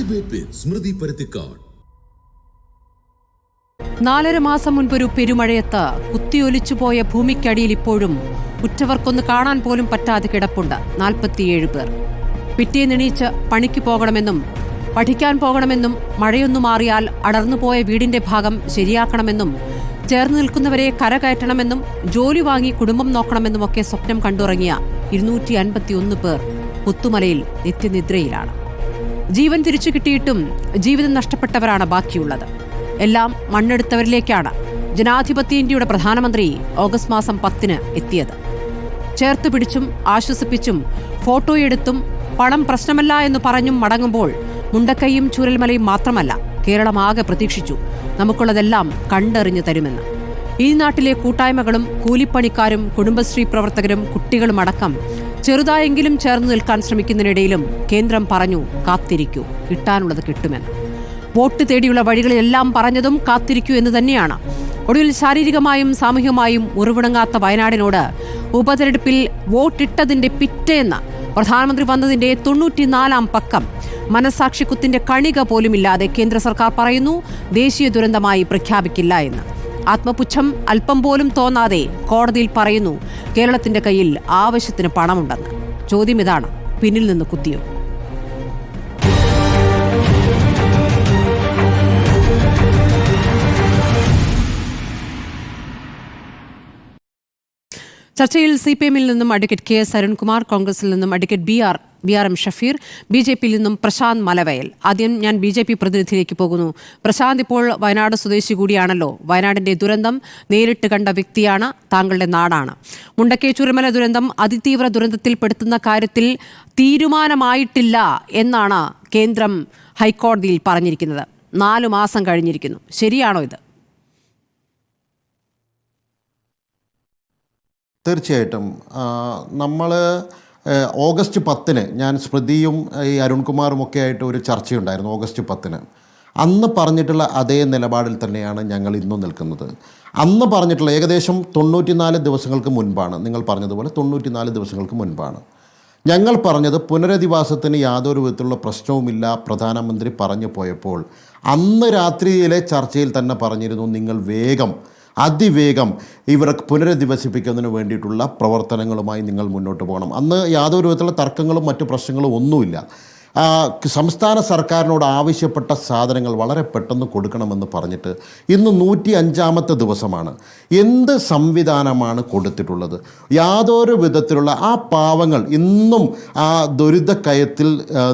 Debate with Smriti Paruthikad. 4.5 മാസം മുൻപൊരു പെരുമഴയത്ത് കുത്തിയൊലിച്ചുപോയ ഭൂമിക്കടിയിൽ ഇപ്പോഴും ഉറ്റവർക്കൊന്ന് കാണാൻ പോലും പറ്റാതെ കിടപ്പുണ്ട് 47 പേർ. പിറ്റേന്നെണീച്ച് പണിക്ക് പോകണമെന്നും പഠിക്കാൻ പോകണമെന്നും മഴയൊന്നു മാറിയാൽ അടർന്നുപോയ വീടിന്റെ ഭാഗം ശരിയാക്കണമെന്നും ചേർന്ന് നിൽക്കുന്നവരെ കരകയറ്റണമെന്നും ജോലി വാങ്ങി കുടുംബം നോക്കണമെന്നുമൊക്കെ സ്വപ്നം കണ്ടുറങ്ങിയ 251 പേർ പുത്തുമലയിൽ നിത്യനിദ്രയിലാണ്. ജീവൻ തിരിച്ചു കിട്ടിയിട്ടും ജീവിതം നഷ്ടപ്പെട്ടവരാണ് ബാക്കിയുള്ളത്. എല്ലാം മണ്ണെടുത്തവരിലേക്കാണ് ജനാധിപത്യ ഇന്ത്യയുടെ പ്രധാനമന്ത്രി ഓഗസ്റ്റ് മാസം 10 എത്തിയത്. ചേർത്ത് പിടിച്ചും ആശ്വസിപ്പിച്ചും ഫോട്ടോയെടുത്തും പണം പ്രശ്നമല്ല എന്ന് പറഞ്ഞും മടങ്ങുമ്പോൾ മുണ്ടക്കൈയും ചൂരൽമലയും മാത്രമല്ല, കേരളമാകെ പ്രതീക്ഷിച്ചു നമുക്കുള്ളതെല്ലാം കണ്ടറിഞ്ഞു തരുമെന്ന്. ഈ നാട്ടിലെ കൂട്ടായ്മകളും കൂലിപ്പണിക്കാരും കുടുംബശ്രീ പ്രവർത്തകരും കുട്ടികളുമടക്കം ചെറുതായെങ്കിലും ചേർന്ന് നിൽക്കാൻ ശ്രമിക്കുന്നതിനിടയിലും കേന്ദ്രം പറഞ്ഞു കാത്തിരിക്കൂ, കിട്ടാനുള്ളത് കിട്ടുമെന്ന്. വോട്ട് തേടിയുള്ള വഴികളിലെല്ലാം പറഞ്ഞതും കാത്തിരിക്കൂ എന്ന് തന്നെയാണ്. ഒടുവിൽ ശാരീരികമായും സാമൂഹികമായും ഉറവിടങ്ങാത്ത വയനാടിനോട് ഉപതെരഞ്ഞെടുപ്പിൽ വോട്ടിട്ടതിന്റെ പിറ്റേന്ന് പ്രധാനമന്ത്രി വന്നതിന്റെ 94-ാം പക്കം മനസാക്ഷിക്കുത്തിന്റെ കണിക പോലുമില്ലാതെ കേന്ദ്ര സർക്കാർ പറയുന്നു ദേശീയ ദുരന്തമായി പ്രഖ്യാപിക്കില്ല എന്ന്. ആത്മപുച്ഛം അല്പം പോലും തോന്നാതെ കോടതിയിൽ പറയുന്നു കേരളത്തിന്റെ കയ്യിൽ ആവശ്യത്തിന് പണമുണ്ടെന്ന്. ചോദ്യം ഇതാണ്, പിന്നിൽ നിന്ന് കുത്തിയോ? ചർച്ചയിൽ CPM-ൽ നിന്നും അഡ്വക്കേറ്റ് KS അരുൺകുമാർ, കോൺഗ്രസിൽ നിന്നും അഡ്വക്കേറ്റ് BRM ഷഫീർ, BJP-യിൽ നിന്നും പ്രശാന്ത് മലവയൽ. ആദ്യം ഞാൻ BJP പ്രതിനിധിയിലേക്ക് പോകുന്നു. പ്രശാന്ത് ഇപ്പോൾ വയനാട് സ്വദേശി കൂടിയാണല്ലോ. വയനാടിന്റെ ദുരന്തം നേരിട്ട് കണ്ട വ്യക്തിയാണ്, താങ്കളുടെ നാടാണ്. മുണ്ടക്കൈ ചൂരൽമല ദുരന്തം അതിതീവ്ര ദുരന്തത്തിൽപ്പെടുത്തുന്ന കാര്യത്തിൽ തീരുമാനമായിട്ടില്ല എന്നാണ് കേന്ദ്രം ഹൈക്കോടതിയിൽ പറഞ്ഞിരിക്കുന്നത്. 4 മാസം കഴിഞ്ഞിരിക്കുന്നു. ശരിയാണോ ഇത്? തീർച്ചയായിട്ടും നമ്മൾ ഓഗസ്റ്റ് 10 ഞാൻ സ്മൃതിയും ഈ അരുൺകുമാറും ഒക്കെ ആയിട്ട് ഒരു ചർച്ചയുണ്ടായിരുന്നു. ഓഗസ്റ്റ് 10 അന്ന് പറഞ്ഞിട്ടുള്ള അതേ നിലപാടിൽ തന്നെയാണ് ഞങ്ങൾ ഇന്നും നിൽക്കുന്നത്. അന്ന് പറഞ്ഞിട്ടുള്ള ഏകദേശം 94 ദിവസങ്ങൾക്ക് മുൻപാണ്, നിങ്ങൾ പറഞ്ഞതുപോലെ 94 ദിവസങ്ങൾക്ക് മുൻപാണ് ഞങ്ങൾ പറഞ്ഞത് പുനരധിവാസത്തിന് യാതൊരു വിധത്തിലുള്ള പ്രശ്നവുമില്ല പ്രധാനമന്ത്രി പറഞ്ഞു പോയപ്പോൾ അന്ന് രാത്രിയിലെ ചർച്ചയിൽ തന്നെ പറഞ്ഞിരുന്നു നിങ്ങൾ അതിവേഗം ഇവരെ പുനരധിവസിപ്പിക്കുന്നതിന് വേണ്ടിയിട്ടുള്ള പ്രവർത്തനങ്ങളുമായി നിങ്ങൾ മുന്നോട്ട് പോകണം. അന്ന് യാതൊരു വിധത്തിലുള്ള തർക്കങ്ങളും മറ്റു പ്രശ്നങ്ങളും ഒന്നുമില്ല. സംസ്ഥാന സർക്കാരിനോട് ആവശ്യപ്പെട്ട സാധനങ്ങൾ വളരെ പെട്ടെന്ന് കൊടുക്കണമെന്ന് പറഞ്ഞിട്ട് ഇന്ന് 105-ാമത്തെ ദിവസമാണ്. എന്ത് സംവിധാനമാണ് കൊടുത്തിട്ടുള്ളത്? യാതൊരു വിധത്തിലുള്ള ആ പാവങ്ങൾ ഇന്നും ആ ദുരിതക്കയത്തിൽ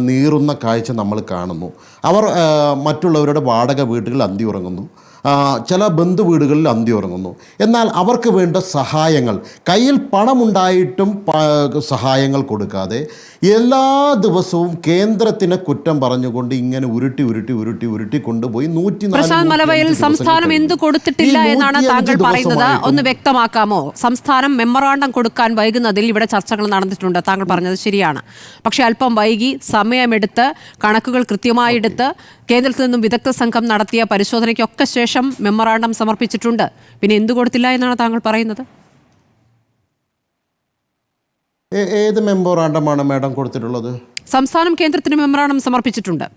നീറുന്ന കാഴ്ച നമ്മൾ കാണുന്നു. അവർ മറ്റുള്ളവരുടെ വാടക വീടുകളിൽ അന്തി ഉറങ്ങുന്നു, ചില ബന്ധു വീടുകളിൽ അന്തി ഉറങ്ങുന്നു. എന്നാൽ അവർക്ക് വേണ്ട സഹായങ്ങൾ, കയ്യിൽ പണമുണ്ടായിട്ടും സഹായങ്ങൾ കൊടുക്കാതെ എല്ലാ ദിവസവും കേന്ദ്രത്തിന് കുറ്റം പറഞ്ഞുകൊണ്ട് ഇങ്ങനെ ഉരുട്ടി കൊണ്ടുപോയി 104 സംസ്ഥാനം എന്ത് കൊടുത്തിട്ടില്ല എന്നാണ് താങ്കൾ പറയുന്നത്? ഒന്ന് വ്യക്തമാക്കാമോ? സംസ്ഥാനം മെമ്മറാണ്ടം കൊടുക്കാൻ വൈകുന്നതിൽ ഇവിടെ ചർച്ചകൾ നടന്നിട്ടുണ്ട്, താങ്കൾ പറഞ്ഞത് ശരിയാണ്. പക്ഷെ അല്പം വൈകി, സമയമെടുത്ത്, കണക്കുകൾ കൃത്യമായി എടുത്ത് കേന്ദ്രത്തിൽ നിന്നും വിദഗ്ധ സംഘം നടത്തിയ പരിശോധനയ്ക്കൊക്കെ ശേഷം മെമ്മറാണ്ടം സമർപ്പിച്ചിട്ടുണ്ട്. പിന്നെ എന്തു കൊടുത്തില്ല എന്നാണ് താങ്കൾ പറയുന്നത്? ഏത് മെമ്മറാണ്ടമാണ് മാഡം കൊടുത്തിട്ടുള്ളത്? സംസ്ഥാനം കേന്ദ്രത്തിന് മെമ്മറാണ്ടം സമർപ്പിച്ചിട്ടുണ്ട്.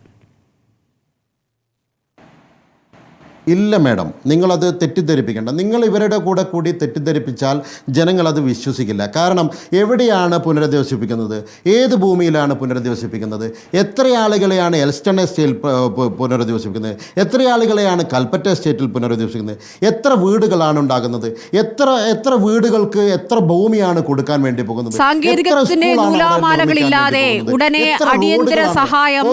ഇല്ല മാഡം, നിങ്ങളത് തെറ്റിദ്ധരിപ്പിക്കേണ്ട. നിങ്ങൾ ഇവരുടെ കൂടി തെറ്റിദ്ധരിപ്പിച്ചാൽ ജനങ്ങളത് വിശ്വസിക്കില്ല. കാരണം എവിടെയാണ് പുനരധിവസിപ്പിക്കുന്നത്? ഏത് ഭൂമിയിലാണ് പുനരധിവസിപ്പിക്കുന്നത്? എത്ര ആളുകളെയാണ് എൽസ്റ്റൺ എസ്റ്റേറ്റിൽ പുനരധിവസിപ്പിക്കുന്നത്? എത്ര ആളുകളെയാണ് കൽപ്പറ്റ എസ്റ്റേറ്റിൽ പുനരധിവസിക്കുന്നത്? എത്ര വീടുകളാണ് ഉണ്ടാകുന്നത്? എത്ര വീടുകൾക്ക് എത്ര ഭൂമിയാണ് കൊടുക്കാൻ വേണ്ടി പോകുന്നത്? സാങ്കേതികത്തിന്റെ നൂലാമാലകളില്ലാതെ ഉടനെ അടിയന്തര സഹായം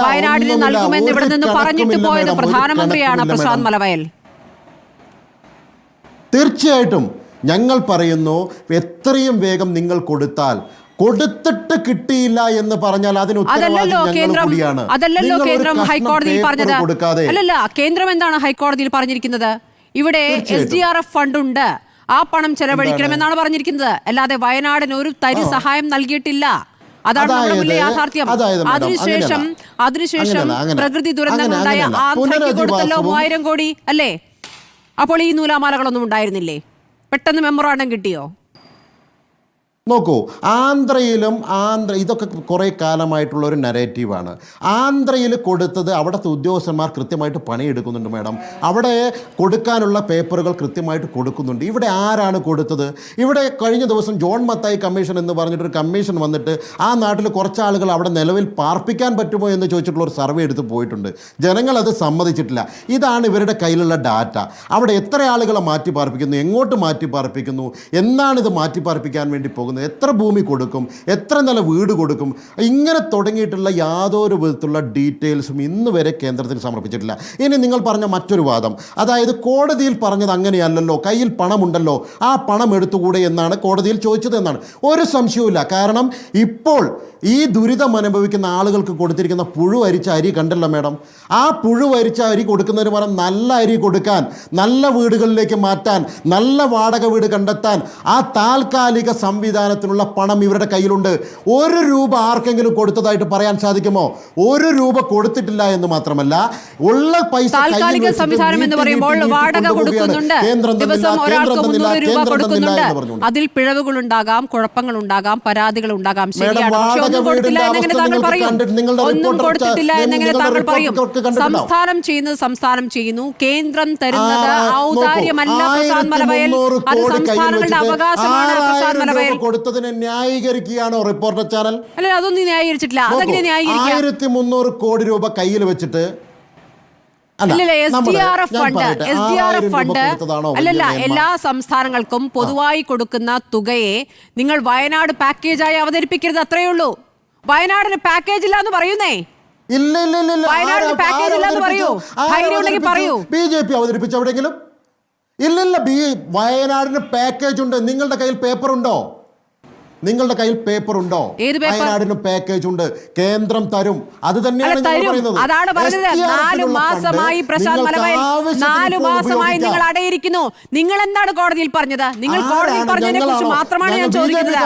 വയനാടിന് നൽകുമെന്ന് ഇവിടെ നിന്ന് പറഞ്ഞിട്ട് പോയത് പ്രധാനമന്ത്രിയാണ് പ്രശാന്ത് മലവയൽ. തീർച്ചയായിട്ടും ഞങ്ങൾ പറയുന്നു എത്രയും വേഗം നിങ്ങൾ കൊടുത്തിട്ട് കിട്ടിയില്ല എന്ന് പറഞ്ഞാൽ അതിന് അതല്ലല്ലോ കേന്ദ്രം ഹൈക്കോടതിയിൽ പറഞ്ഞത്. അല്ലല്ല, കേന്ദ്രം എന്താണ് ഹൈക്കോടതിയിൽ പറഞ്ഞിരിക്കുന്നത്? ഇവിടെ SDRF ഫണ്ടുണ്ട്, ആ പണം ചെലവഴിക്കണമെന്നാണ് പറഞ്ഞിരിക്കുന്നത്. അല്ലാതെ വയനാടിന് ഒരു തരി സഹായം നൽകിയിട്ടില്ല. അതാണ് നമ്മുടെ മുന്നിലെ യാഥാർത്ഥ്യം. അതിനുശേഷം പ്രകൃതി ദുരന്തങ്ങളുണ്ടായ ആന്ധ്രയ്ക്ക് കൊടുത്തല്ലോ 3000 കോടി അല്ലേ? അപ്പോൾ ഈ നൂലാമാലകളൊന്നും ഉണ്ടായിരുന്നില്ലേ? പെട്ടെന്ന് മെമ്മറാണ്ടം കിട്ടിയോ? നോക്കൂ, ഇതൊക്കെ കുറേ കാലമായിട്ടുള്ള ഒരു നരേറ്റീവാണ്. ആന്ധ്രയിൽ കൊടുത്തത് അവിടുത്തെ ഉദ്യോഗസ്ഥന്മാർ കൃത്യമായിട്ട് പണിയെടുക്കുന്നുണ്ട് മാഡം. അവിടെ കൊടുക്കാനുള്ള പേപ്പറുകൾ കൃത്യമായിട്ട് കൊടുക്കുന്നുണ്ട്. ഇവിടെ ആരാണ് കൊടുത്തത്? ഇവിടെ കഴിഞ്ഞ ദിവസം ജോൺ മത്തായി കമ്മീഷൻ എന്ന് പറഞ്ഞിട്ടൊരു കമ്മീഷൻ വന്നിട്ട് ആ നാട്ടിൽ കുറച്ച് ആളുകൾ അവിടെ നിലവിൽ പാർപ്പിക്കാൻ പറ്റുമോ എന്ന് ചോദിച്ചിട്ടുള്ള ഒരു സർവേ എടുത്ത് പോയിട്ടുണ്ട്. ജനങ്ങളത് സമ്മതിച്ചിട്ടില്ല. ഇതാണ് ഇവരുടെ കയ്യിലുള്ള ഡാറ്റ. അവിടെ എത്ര ആളുകളെ മാറ്റി പാർപ്പിക്കുന്നു, എങ്ങോട്ട് മാറ്റി പാർപ്പിക്കുന്നു, എന്നാണിത് മാറ്റി പാർപ്പിക്കാൻ വേണ്ടി പോകുന്നത്, എത്ര ഭൂമി കൊടുക്കും, എത്ര നില വീട് കൊടുക്കും, ഇങ്ങനെ തുടങ്ങിയിട്ടുള്ള യാതൊരു വിധത്തിലുള്ള ഡീറ്റെയിൽസും ഇന്ന് വരെ കേന്ദ്രത്തിന് സമർപ്പിച്ചിട്ടില്ല. ഇനി നിങ്ങൾ പറഞ്ഞ മറ്റൊരു വാദം, അതായത് കോടതിയിൽ പറഞ്ഞത് അങ്ങനെയല്ലല്ലോ, കയ്യിൽ പണമുണ്ടല്ലോ, ആ പണം എടുത്തുകൂടെ എന്നാണ് കോടതിയിൽ ചോദിച്ചത് എന്നാണ്. ഒരു സംശയവുമില്ല. കാരണം ഇപ്പോൾ ഈ ദുരിതം അനുഭവിക്കുന്ന ആളുകൾക്ക് കൊടുത്തിരിക്കുന്ന പുഴുവരിച്ച അരി കണ്ടല്ലോ മാഡം. ആ പുഴുവരിച്ച അരി കൊടുക്കുന്നതിന് പകരം നല്ല അരി കൊടുക്കാൻ, നല്ല വീടുകളിലേക്ക് മാറ്റാൻ, നല്ല വാടക വീട് കണ്ടെത്താൻ ആ താൽക്കാലിക സംവിധാനത്തിനുള്ള പണം ഇവരുടെ കയ്യിലുണ്ട്. 1 രൂപ ആർക്കെങ്കിലും കൊടുത്തതായിട്ട് പറയാൻ സാധിക്കുമോ? 1 രൂപ കൊടുത്തിട്ടില്ല എന്ന് മാത്രമല്ല, ഉള്ള പൈസ താൽക്കാലിക സംവിധാനം എന്ന് പറയുമ്പോൾ വാടക കൊടുക്കുന്നുണ്ട്, ദിവസം ഒരാൾക്ക് 300 രൂപ കൊടുക്കുന്നുണ്ട്. അതിൽ പിഴവുകളുണ്ടാകാം, കുഴപ്പങ്ങളുണ്ടാകാം, പരാതികളുണ്ടാകാം. ശരിയാണ്. പക്ഷെ ഒന്നും കൊടുത്തില്ല എന്നെങ്ങനെ താങ്കൾ പറയും? ഒന്നും കൊടുത്തിട്ടില്ല എന്നെങ്ങനെ താങ്കൾ പറയും? സംസ്ഥാനം ചെയ്യുന്നു. കേന്ദ്രം തരുന്നത് ഔദാര്യമല്ല പ്രശാന്ത് മലവയൽ, അത് സംസ്ഥാനങ്ങളുടെ അവകാശമാണ് പ്രശാന്ത് മലവയൽ. കൊടുത്തതിനെ ന്യായീകരിക്കുകയാണോ റിപ്പോർട്ടർ ചാനൽ? അല്ല, അതൊന്നും ന്യായീകരിച്ചിട്ടില്ല. അതെങ്ങനെ ന്യായീകരിക്കാം? 1300 കോടി രൂപ കയ്യിൽ വെച്ചിട്ട് അല്ലല്ല, എല്ലാ സംസ്ഥാനങ്ങൾക്കും പൊതുവായി കൊടുക്കുന്ന തുകയെ നിങ്ങൾ വയനാട് പാക്കേജായി അവതരിപ്പിക്കരുത്, അത്രയേ ഉള്ളൂ. വയനാടിന് പാക്കേജ് ഇല്ല എന്ന് പറയുന്നേ. വയനാടിന് പാക്കേജ് ഇല്ല എന്ന് പറയൂ. ധൈര്യമുണ്ടെങ്കിൽ പറയൂ. BJP അവതരിപ്പിച്ച എവിടെയെങ്കിലും? ഇല്ലില്ല, വയനാടിന് പാക്കേജ് ഉണ്ട്. നിങ്ങളുടെ കയ്യിൽ പേപ്പർ ഉണ്ടോ? നിങ്ങളുടെ കയ്യിൽ പേപ്പർ ഉണ്ടോ? വയനാടിന് പാക്കേജ് ഉണ്ട്, കേന്ദ്രം തരും. അത് തന്നെയാണ് പറയുന്നത്. അതാണ് പറഞ്ഞത്. 4 മാസമായി പ്രശാന്ത് മലവയൽ, 4 മാസമായി നിങ്ങൾ അടയിരിക്കുന്നു. നിങ്ങൾ എന്താണ് കോടതിയിൽ പറഞ്ഞത്? നിങ്ങൾ കോടതിയിൽ പറഞ്ഞതിനെ കുറിച്ച് മാത്രമാണ് ഞാൻ ചോദിക്കുന്നത്.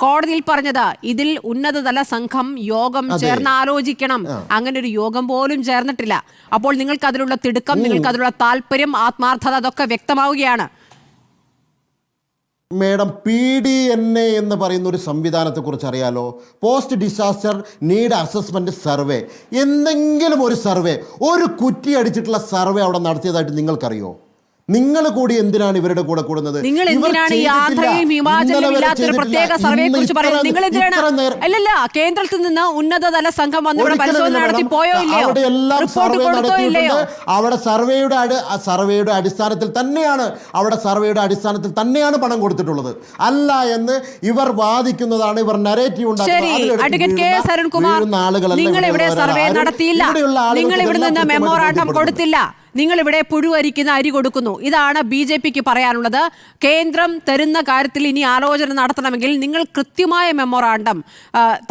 കോടതിയിൽ പറഞ്ഞത് ഇതിൽ ഉന്നതതല സംഘം യോഗം ചേർന്ന് ആലോചിക്കണം. അങ്ങനെ ഒരു യോഗം പോലും ചേർന്നിട്ടില്ല. അപ്പോൾ നിങ്ങൾക്ക് അതിലുള്ള തിടുക്കം, നിങ്ങൾക്ക് അതിലുള്ള താല്പര്യം, ആത്മാർത്ഥത, അതൊക്കെ വ്യക്തമാവുകയാണ്. മേഡം, PDNA എന്ന് പറയുന്ന ഒരു സംവിധാനത്തെക്കുറിച്ച് അറിയാലോ? Post disaster need assessment survey. എന്തെങ്കിലും ഒരു സർവേ, ഒരു കുറ്റി അടിച്ചിട്ടുള്ള സർവേ അവിടെ നടത്തിയതായിട്ട് നിങ്ങൾക്കറിയോ? നിങ്ങൾ കൂടി എന്തിനാണ് ഇവരുടെ കൂടെ കൂടുന്നത്? നിങ്ങൾ എന്തിനാണ് യാത്രയും ഹിമാചലും ഇല്ലാത്തൊരു പ്രത്യേക സർവേയെ കുറിച്ച് പറയുന്നത്? നിങ്ങൾ എന്തിനാണ്? അല്ലല്ല, കേന്ദ്രത്തിൽ നിന്ന് ഉന്നതതല സംഘം വന്ന് ഇവിടെ പരിശോധന നടത്തി പോയോ ഇല്ലയോ? റിപ്പോർട്ട് കൊടുത്തോ ഇല്ലയോ? അവിടെ സർവേയുടെ അടിസ്ഥാനത്തിൽ തന്നെയാണ് പണം കൊടുത്തിട്ടുള്ളത്. അല്ല എന്ന് ഇവർ വാദിക്കുന്നതാണ്, ഇവർ നരേറ്റീവ് ഉണ്ടാക്കുന്നത്. അഡ്വക്കേറ്റ് KS അരുൺകുമാർ, നിങ്ങൾ ഇവിടെ സർവേ നടത്തിയില്ല, നിങ്ങൾ ഇവിടെ നിന്ന് മെമ്മോറാണ്ടം കൊടുത്തില്ല, നിങ്ങൾ ഇവിടെ പുഴുവരിക്കുന്ന അരി കൊടുക്കുന്നു. ഇതാണ് BJPക്ക് പറയാനുള്ളത്. കേന്ദ്രം തരുന്ന കാര്യത്തിൽ ഇനി ആലോചന നടത്തണമെങ്കിൽ നിങ്ങൾ കൃത്യമായ മെമ്മോറാണ്ടം,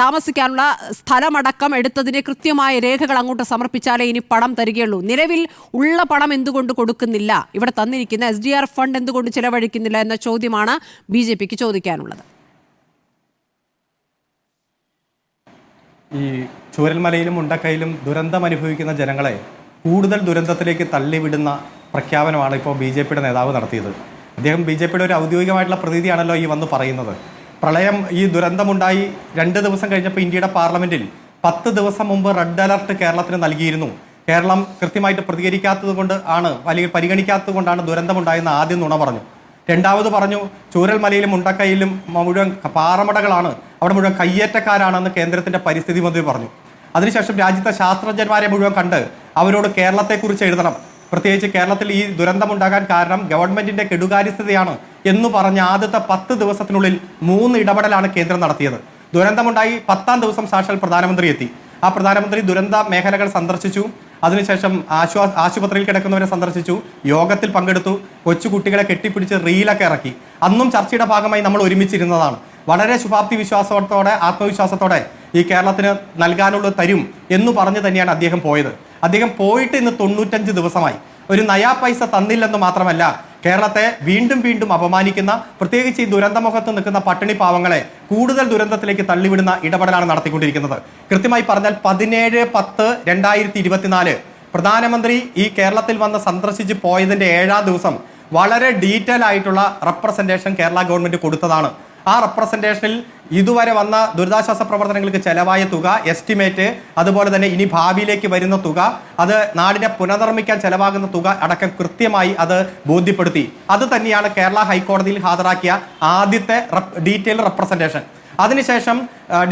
താമസിക്കാനുള്ള സ്ഥലമടക്കം എടുത്തതിന് കൃത്യമായ രേഖകൾ അങ്ങോട്ട് സമർപ്പിച്ചാലേ ഇനി പണം തരികയുള്ളൂ. നിലവിൽ ഉള്ള പണം എന്തുകൊണ്ട് കൊടുക്കുന്നില്ല? ഇവിടെ തന്നിരിക്കുന്ന SDRF ഫണ്ട് എന്തുകൊണ്ട് ചിലവഴിക്കുന്നില്ല എന്ന ചോദ്യമാണ് BJPക്ക് ചോദിക്കാനുള്ളത്. ഈ ചൂരൽമലയിലും മുണ്ടക്കയിലും ദുരന്തം അനുഭവിക്കുന്ന ജനങ്ങളെ കൂടുതൽ ദുരന്തത്തിലേക്ക് തള്ളിവിടുന്ന പ്രഖ്യാപനമാണ് ഇപ്പോൾ BJPയുടെ നേതാവ് നടത്തിയത്. അദ്ദേഹം BJPയുടെ ഒരു ഔദ്യോഗികമായിട്ടുള്ള പ്രതീതിയാണല്ലോ ഈ വന്ന് പറയുന്നത്. പ്രളയം, ഈ ദുരന്തമുണ്ടായി 2 ദിവസം കഴിഞ്ഞപ്പോൾ ഇന്ത്യയുടെ പാർലമെന്റിൽ 10 ദിവസം മുമ്പ് റെഡ് അലർട്ട് കേരളത്തിന് നൽകിയിരുന്നു. കേരളം കൃത്യമായിട്ട് പ്രതികരിക്കാത്തത് കൊണ്ട് ആണ്, അല്ലെങ്കിൽ പരിഗണിക്കാത്തത് കൊണ്ടാണ് ദുരന്തമുണ്ടായെന്ന് ആദ്യം നുണ പറഞ്ഞു. രണ്ടാമത് പറഞ്ഞു ചൂരൽമലയിലും മുണ്ടക്കയിലും മുഴുവൻ പാറമടകളാണ്, അവിടെ മുഴുവൻ കയ്യേറ്റക്കാരാണെന്ന് കേന്ദ്രത്തിന്റെ പരിസ്ഥിതി മന്ത്രി പറഞ്ഞു. അതിനുശേഷം രാജ്യത്തെ ശാസ്ത്രജ്ഞന്മാരെ മുഴുവൻ കണ്ട് അവരോട് കേരളത്തെക്കുറിച്ച് എഴുതണം, പ്രത്യേകിച്ച് കേരളത്തിൽ ഈ ദുരന്തമുണ്ടാകാൻ കാരണം ഗവൺമെന്റിന്റെ കെടുകാര്യസ്ഥതയാണ് എന്ന് പറഞ്ഞ ആദ്യത്തെ 10 ദിവസത്തിനുള്ളിൽ 3 ഇടപെടലാണ് കേന്ദ്രം നടത്തിയത്. ദുരന്തമുണ്ടായി 10ാം ദിവസം സാക്ഷാൽ പ്രധാനമന്ത്രി എത്തി. ആ പ്രധാനമന്ത്രി ദുരന്ത മേഖലകൾ സന്ദർശിച്ചു. അതിനുശേഷം ആശുപത്രിയിൽ കിടക്കുന്നവരെ സന്ദർശിച്ചു, യോഗത്തിൽ പങ്കെടുത്തു, കൊച്ചുകുട്ടികളെ കെട്ടിപ്പിടിച്ച് റീലൊക്കെ ഇറക്കി. അന്നും ചർച്ചയുടെ ഭാഗമായി നമ്മൾ ഒരുമിച്ചിരുന്നതാണ്. വളരെ ശുഭാപ്തി വിശ്വാസത്തോടെ, ആത്മവിശ്വാസത്തോടെ ഈ കേരളത്തിന് നൽകാനുള്ളത് തരും എന്ന് പറഞ്ഞു തന്നെയാണ് അദ്ദേഹം പോയത്. അദ്ദേഹം പോയിട്ട് ഇന്ന് 95 ദിവസമായി. ഒരു നയാ പൈസ തന്നില്ലെന്ന് മാത്രമല്ല, കേരളത്തെ വീണ്ടും വീണ്ടും അപമാനിക്കുന്ന, പ്രത്യേകിച്ച് ഈ ദുരന്തമുഖത്ത് നിൽക്കുന്ന പട്ടിണി പാവങ്ങളെ കൂടുതൽ ദുരന്തത്തിലേക്ക് തള്ളിവിടുന്ന ഇടപെടലാണ് നടത്തിക്കൊണ്ടിരിക്കുന്നത്. കൃത്യമായി പറഞ്ഞാൽ 17/10/2024 പ്രധാനമന്ത്രി ഈ കേരളത്തിൽ വന്ന് സന്ദർശിച്ച് പോയതിന്റെ 7ാം ദിവസം വളരെ ഡീറ്റെയിൽ ആയിട്ടുള്ള റെപ്രസെന്റേഷൻ കേരള ഗവൺമെന്റ് കൊടുത്തതാണ്. ആ റെപ്രസെന്റേഷനിൽ ഇതുവരെ വന്ന ദുരിതാശ്വാസ പ്രവർത്തനങ്ങൾക്ക് ചെലവായ തുക, എസ്റ്റിമേറ്റ്, അതുപോലെ തന്നെ ഇനി ഭാവിയിലേക്ക് വരുന്ന തുക, അത് നാടിനെ പുനർനിർമ്മിക്കാൻ ചെലവാകുന്ന തുക അടക്കം കൃത്യമായി അത് ബോധ്യപ്പെടുത്തി. അത് തന്നെയാണ് കേരള ഹൈക്കോടതിയിൽ ഹാജരാക്കിയ ആദ്യത്തെ ഡീറ്റെയിൽ റെപ്രസെന്റേഷൻ. അതിനുശേഷം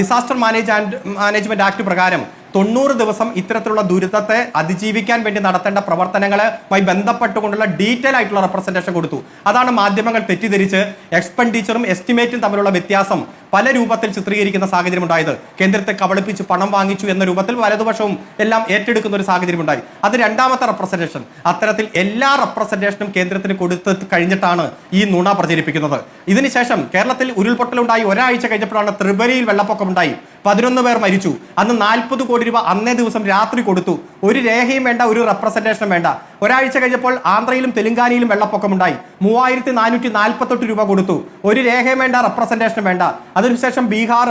ഡിസാസ്റ്റർ മാനേജ്മെന്റ് ആക്ട് പ്രകാരം 90 ദിവസം ഇത്തരത്തിലുള്ള ദുരിതത്തെ അതിജീവിക്കാൻ വേണ്ടി നടത്തേണ്ട പ്രവർത്തനങ്ങളുമായി ബന്ധപ്പെട്ടുകൊണ്ടുള്ള ഡീറ്റെയിൽ ആയിട്ടുള്ള റെപ്രസെന്റേഷൻ കൊടുത്തു. അതാണ് മാധ്യമങ്ങൾ തെറ്റിദ്ധരിച്ച് എക്സ്പെൻഡിച്ചറും എസ്റ്റിമേറ്റും തമ്മിലുള്ള വ്യത്യാസം പല രൂപത്തിൽ ചിത്രീകരിക്കുന്ന സാഹചര്യം ഉണ്ടായത്. കേന്ദ്രത്തെ കബളിപ്പിച്ച് പണം വാങ്ങിച്ചു എന്ന രൂപത്തിൽ വലതുപക്ഷവും എല്ലാം ഏറ്റെടുക്കുന്ന ഒരു സാഹചര്യം ഉണ്ടായി. അത് രണ്ടാമത്തെ റെപ്രസെന്റേഷൻ. അത്തരത്തിൽ എല്ലാ റെപ്രസെന്റേഷനും കേന്ദ്രത്തിന് കൊടുത്ത് കഴിഞ്ഞിട്ടാണ് ഈ നുണ പ്രചരിപ്പിക്കുന്നത്. ഇതിനുശേഷം കേരളത്തിൽ ഉരുൾപൊട്ടലുണ്ടായി ഒരാഴ്ച കഴിഞ്ഞപ്പോഴാണ് ത്രിപുരയിൽ വെള്ളപ്പൊക്കമുണ്ടായി. 11 പേർ മരിച്ചു. അന്ന് 40 കോടി രൂപ അന്നേ ദിവസം രാത്രി കൊടുത്തു. ഒരു രേഖയും വേണ്ട, ഒരു റെപ്രസെന്റേഷനും വേണ്ട. ഒരാഴ്ച കഴിഞ്ഞപ്പോൾ ആന്ധ്രയിലും തെലുങ്കാനയിലും വെള്ളപ്പൊക്കമുണ്ടായി. 3448 രൂപ കൊടുത്തു. ഒരു രേഖയും വേണ്ട, റെപ്രസെന്റേഷനും വേണ്ട. അതിനുശേഷം ബീഹാർ,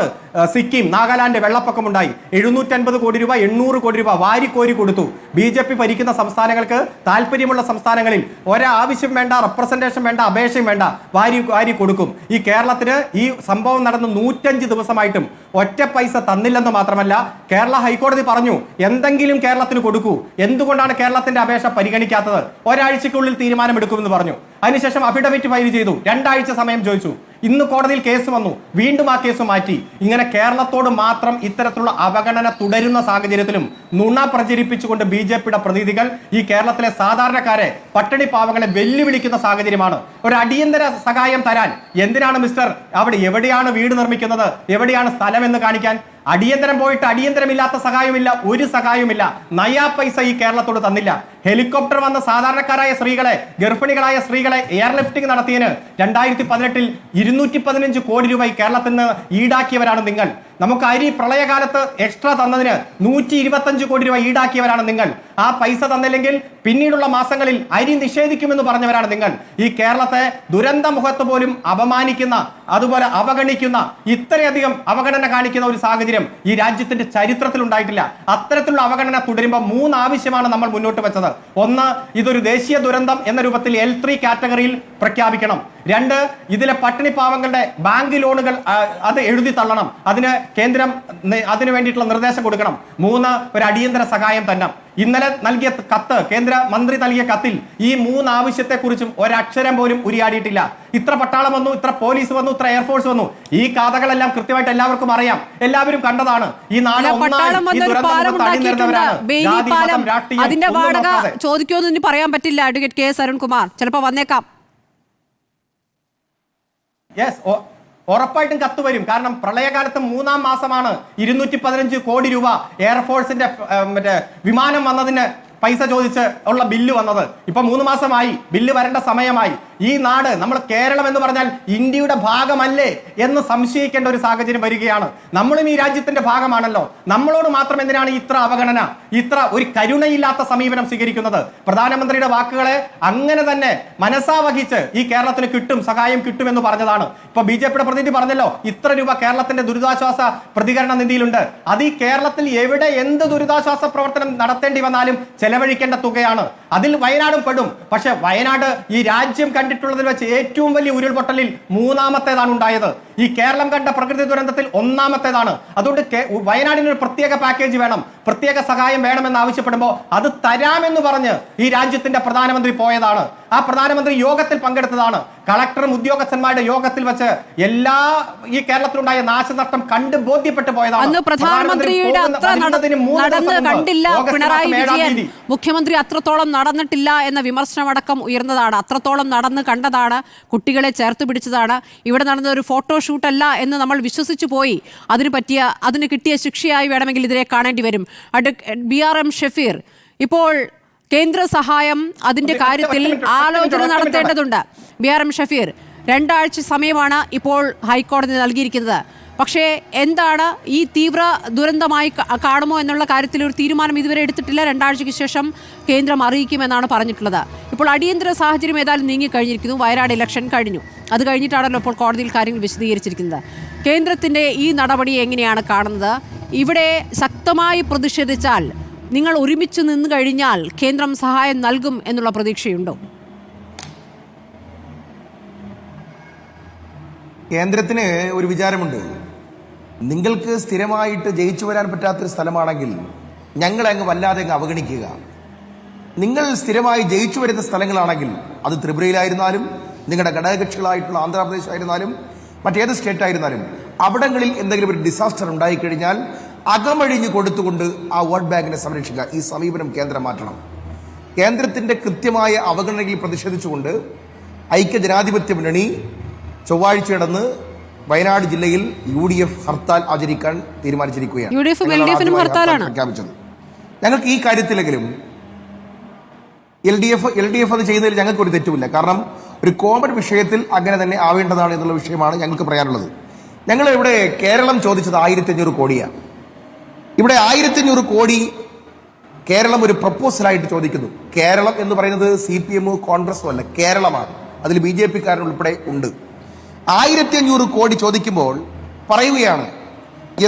സിക്കിം, നാഗാലാൻഡ് വെള്ളപ്പൊക്കമുണ്ടായി. 750 കോടി രൂപ, 800 കോടി രൂപ വാരിക്കോരി കൊടുത്തു. BJP ഭരിക്കുന്ന സംസ്ഥാനങ്ങൾക്ക്, താല്പര്യമുള്ള സംസ്ഥാനങ്ങളിൽ ഒരാവശ്യം വേണ്ട, റെപ്രസെന്റേഷൻ വേണ്ട, അപേക്ഷയും വേണ്ട, വാരി കൊടുക്കും. ഈ കേരളത്തിന് ഈ സംഭവം നടന്ന് 105 ദിവസമായിട്ടും ഒറ്റ പൈസ തന്നില്ലെന്ന് മാത്രമല്ല, കേരള ഹൈക്കോടതി പറഞ്ഞു എന്തെങ്കിലും കേരളത്തിന് കൊടുക്കൂ. എന്തുകൊണ്ടാണ് കേരളത്തിന്റെ അപേക്ഷ പരിഗണിക്കാത്തത്? ഒരാഴ്ചക്കുള്ളിൽ തീരുമാനമെടുക്കുമെന്ന് പറഞ്ഞു. അതിനുശേഷം അഫിഡവിറ്റ് ഫയൽ ചെയ്തു. 2 ആഴ്ച സമയം ചോദിച്ചു. ഇന്ന് കോടതിയിൽ കേസ് വന്നു. വീണ്ടും ആ കേസ് മാറ്റി. ഇങ്ങനെ കേരളത്തോട് മാത്രം ഇത്തരത്തിലുള്ള അവഗണന തുടരുന്ന സാഹചര്യത്തിലും നുണ പ്രചരിപ്പിച്ചുകൊണ്ട് BJPയുടെ പ്രതിനിധികൾ ഈ കേരളത്തിലെ സാധാരണക്കാരെ, പട്ടിണി പാവങ്ങളെ വെല്ലുവിളിക്കുന്ന സാഹചര്യമാണ്. ഒരു അടിയന്തര സഹായം തരാൻ എന്തിനാണ് മിസ്റ്റർ അവിടെ എവിടെയാണ് വീട് നിർമ്മിക്കുന്നത്, എവിടെയാണ് സ്ഥലം എന്ന് കാണിക്കാൻ? അടിയന്തരം പോയിട്ട് അടിയന്തരമില്ലാത്ത സഹായമില്ല, ഒരു സഹായവുമില്ല. നയാ പൈസ ഈ കേരളത്തോട് തന്നില്ല. ഹെലികോപ്റ്റർ വന്ന സാധാരണക്കാരായ സ്ത്രീകളെ, ഗർഭിണികളായ സ്ത്രീകളെ എയർലിഫ്റ്റിംഗ് നടത്തിയതിന് 2018 215 കോടി രൂപ ഈ കേരളത്തിൽ നിന്ന് ഈടാക്കിയവരാണ് നിങ്ങൾ. നമുക്ക് അരി പ്രളയകാലത്ത് എക്സ്ട്രാ തന്നതിന് 125 കോടി രൂപ ഈടാക്കിയവരാണ് നിങ്ങൾ. ആ പൈസ തന്നില്ലെങ്കിൽ പിന്നീടുള്ള മാസങ്ങളിൽ അരി നിഷേധിക്കുമെന്ന് പറഞ്ഞവരാണ് നിങ്ങൾ. ഈ കേരളത്തെ ദുരന്ത മുഖത്ത് പോലും അപമാനിക്കുന്ന, അതുപോലെ അവഗണിക്കുന്ന, ഇത്രയധികം അവഗണന കാണിക്കുന്ന ഒരു സാഹചര്യം ഈ രാജ്യത്തിന്റെ ചരിത്രത്തിൽ ഉണ്ടായിട്ടില്ല. അത്തരത്തിലുള്ള അവഗണന തുടരുമ്പോൾ 3 ആവശ്യമാണ് നമ്മൾ മുന്നോട്ട് വെച്ചത്. 1, ഇതൊരു ദേശീയ ദുരന്തം എന്ന രൂപത്തിൽ L3 കാറ്റഗറിയിൽ പ്രഖ്യാപിക്കണം. 2, ഇതിലെ പട്ടിണി പാവങ്ങളുടെ ബാങ്ക് ലോണുകൾ അത് എഴുതി തള്ളണം. അതിന് കേന്ദ്രം അതിനു വേണ്ടിയിട്ടുള്ള നിർദ്ദേശം കൊടുക്കണം. 3, ഒരു അടിയന്തര സഹായം തന്നെ. ഇന്നലെ നൽകിയ കത്ത്, കേന്ദ്ര മന്ത്രി നൽകിയ കത്തിൽ ഈ 3 ആവശ്യത്തെക്കുറിച്ചും ഒരക്ഷരം പോലും ഉരിയാടിയിട്ടില്ല. ഇത്ര പട്ടാളം വന്നു, ഇത്ര പോലീസ് വന്നു, ഇത്ര എയർഫോഴ്സ് വന്നു. ഈ കഥകളെല്ലാം കൃത്യമായിട്ട് എല്ലാവർക്കും അറിയാം, എല്ലാവരും കണ്ടതാണ്. ഈ നാട് അതിന്റെ വാടക ചോദിക്കുമെന്ന് ഇനി പറയാൻ പറ്റില്ല. അഡ്വക്കേറ്റ് KS അരുൺകുമാർ ചിലപ്പോ വന്നേക്കാം. യെസ്, ഉറപ്പായിട്ടും കത്ത് വരും. കാരണം പ്രളയകാലത്ത് 3-ാം മാസമാണ് 215 കോടി രൂപ എയർഫോഴ്സിന്റെ വിമാനം വന്നതിന് പൈസ ചോദിച്ച് ഉള്ള ബില്ല് വന്നത്. ഇപ്പൊ 3 മാസമായി, ബില്ല് വരേണ്ട സമയമായി. ഈ നാട്, നമ്മൾ കേരളം എന്ന് പറഞ്ഞാൽ ഇന്ത്യയുടെ ഭാഗമല്ലേ എന്ന് സംശയിക്കേണ്ട ഒരു സാഹചര്യം വരികയാണ്. നമ്മളും ഈ രാജ്യത്തിന്റെ ഭാഗമാണല്ലോ. നമ്മളോട് മാത്രം എന്തിനാണ് ഇത്ര അവഗണന, ഇത്ര ഒരു കരുണയില്ലാത്ത സമീപനം സ്വീകരിക്കുന്നത്? പ്രധാനമന്ത്രിയുടെ വാക്കുകളെ അങ്ങനെ തന്നെ മനസ്സാവഹിച്ച് ഈ കേരളത്തിന് കിട്ടും, സഹായം കിട്ടുമെന്ന് പറഞ്ഞതാണ്. ഇപ്പൊ BJPയുടെ പ്രതിനിധി പറഞ്ഞല്ലോ, ഇത്ര രൂപ കേരളത്തിന്റെ ദുരിതാശ്വാസ പ്രതികരണ നിധിയിലുണ്ട്. അത് ഈ കേരളത്തിൽ എവിടെ എന്ത് ദുരിതാശ്വാസ പ്രവർത്തനം നടത്തേണ്ടി വന്നാലും ചെലവഴിക്കേണ്ട തുകയാണ്. അതിൽ വയനാടും പെടും. പക്ഷെ വയനാട് ഈ രാജ്യം കണ്ടിട്ടുള്ളതിൽ വെച്ച് ഏറ്റവും വലിയ ഉരുൾപൊട്ടലിൽ 3-ാമത്തേതാണ് ഉണ്ടായത്. ഈ കേരളം കണ്ട പ്രകൃതി ദുരന്തത്തിൽ 1-ാമത്തേതാണ്. അതുകൊണ്ട് വയനാടിന് ഒരു പ്രത്യേക പാക്കേജ് വേണം, പ്രത്യേക സഹായം വേണമെന്ന് ആവശ്യപ്പെടുമ്പോൾ അത് തരാമെന്ന് പറഞ്ഞ് ഈ രാജ്യത്തിന്റെ പ്രധാനമന്ത്രി പോയതാണ്. ആ പ്രധാനമന്ത്രി യോഗത്തിൽ പങ്കെടുത്തതാണ്. കളക്ടറും ഉദ്യോഗസ്ഥന്മാരുടെ യോഗത്തിൽ വെച്ച് ഈ കേരളത്തിലുണ്ടായ നാശനഷ്ടം കണ്ട് ബോധ്യപ്പെട്ടു പോയതാണ്. അന്ന് പ്രധാനമന്ത്രിയുടെ അത്ര നടന്ന് കണ്ടില്ല പിണറായി വിജയൻ. മുഖ്യമന്ത്രി അത്രത്തോളം നടന്നിട്ടില്ല എന്ന വിമർശനമടക്കം ഉയർന്നതാണ്. അത്രത്തോളം നടന്ന് കണ്ടതാണ്, കുട്ടികളെ ചേർത്ത് പിടിച്ചതാണ്. ഇവിടെ നടന്ന ഒരു ഫോട്ടോഷൂട്ട് അല്ല എന്ന് നമ്മൾ വിശ്വസിച്ചു പോയി. അതിന് കിട്ടിയ ശിക്ഷയായി വേണമെങ്കിൽ ഇതിനെ കാണേണ്ടി വരും. BRM ഷഫീർ, ഇപ്പോൾ കേന്ദ്ര സഹായം അതിന്റെ കാര്യത്തിൽ ആലോചന നടത്തേണ്ടതുണ്ട്. BRM ഷഫീർ, 2 ആഴ്ച സമയമാണ് ഇപ്പോൾ ഹൈക്കോടതി നൽകിയിരിക്കുന്നത്. പക്ഷേ എന്താണ് ഈ തീവ്ര ദുരന്തമായി കാണുമോ എന്നുള്ള കാര്യത്തിൽ ഒരു തീരുമാനം ഇതുവരെ എടുത്തിട്ടില്ല. 2 ആഴ്ചയ്ക്ക് ശേഷം കേന്ദ്രം അറിയിക്കുമെന്നാണ് പറഞ്ഞിട്ടുള്ളത്. ഇപ്പോൾ അടിയന്തര സാഹചര്യം ഏതായാലും നീങ്ങിക്കഴിഞ്ഞിരിക്കുന്നു. വയനാട് ഇലക്ഷൻ കഴിഞ്ഞു. അത് കഴിഞ്ഞിട്ടാണല്ലോ ഇപ്പോൾ കോടതിയിൽ കാര്യങ്ങൾ വിശദീകരിച്ചിരിക്കുന്നത്. കേന്ദ്രത്തിൻ്റെ ഈ നടപടി എങ്ങനെയാണ് കാണുന്നത്? ഇവിടെ ശക്തമായി പ്രതിഷേധിച്ചാൽ, നിങ്ങൾ ഒരുമിച്ച് നിന്ന് കഴിഞ്ഞാൽ കേന്ദ്രം സഹായം നൽകും എന്നുള്ള പ്രതീക്ഷയുണ്ടോ? കേന്ദ്രത്തിന് ഒരു വിചാരമുണ്ട്. നിങ്ങൾക്ക് സ്ഥിരമായിട്ട് ജയിച്ചു വരാൻ പറ്റാത്തൊരു സ്ഥലമാണെങ്കിൽ ഞങ്ങളെ അങ്ങ് വല്ലാതെ അങ്ങ് അവഗണിക്കുക. നിങ്ങൾ സ്ഥിരമായി ജയിച്ചു വരുന്ന സ്ഥലങ്ങളാണെങ്കിൽ അത് ത്രിപുരയിലായിരുന്നാലും നിങ്ങളുടെ ഘടകകക്ഷികളായിട്ടുള്ള ആന്ധ്രാപ്രദേശ് ആയിരുന്നാലും മറ്റേത് സ്റ്റേറ്റ് ആയിരുന്നാലും അവിടങ്ങളിൽ എന്തെങ്കിലും ഒരു ഡിസാസ്റ്റർ ഉണ്ടായിക്കഴിഞ്ഞാൽ അകമഴിഞ്ഞ് കൊടുത്തുകൊണ്ട് ആ വോട്ട് ബാങ്കിനെ സംരക്ഷിക്കുക. ഈ സമീപനം കേന്ദ്രം മാറ്റണം. കേന്ദ്രത്തിന്റെ കൃത്യമായ അവഗണനയിൽ പ്രതിഷേധിച്ചുകൊണ്ട് ഐക്യജനാധിപത്യ മുന്നണി ചൊവ്വാഴ്ച നടന്ന് വയനാട് ജില്ലയിൽ UDF ഹർത്താൽ ആചരിക്കാൻ തീരുമാനിച്ചിരിക്കുകയാണ്. പ്രഖ്യാപിച്ചത്. ഞങ്ങൾക്ക് ഈ കാര്യത്തിലെങ്കിലും LDF അത് ചെയ്യുന്നതിൽ ഞങ്ങൾക്ക് ഒരു തെറ്റുമില്ല. കാരണം ഒരു കോമൺ വിഷയത്തിൽ അങ്ങനെ തന്നെ ആവേണ്ടതാണ് എന്നുള്ള വിഷയമാണ് ഞങ്ങൾക്ക് പറയാനുള്ളത്. ഞങ്ങൾ ഇവിടെ കേരളം ചോദിച്ചത് 1500 കോടിയാണ്. ഇവിടെ 1500 കോടി കേരളം ഒരു പ്രപ്പോസലായിട്ട് ചോദിക്കുന്നു. കേരളം എന്ന് പറയുന്നത് CPM കോൺഗ്രസും അല്ല, കേരളമാണ്. അതിൽ BJP-കാരൻ ഉൾപ്പെടെ ഉണ്ട്. 1500 കോടി ചോദിക്കുമ്പോൾ പറയുകയാണ്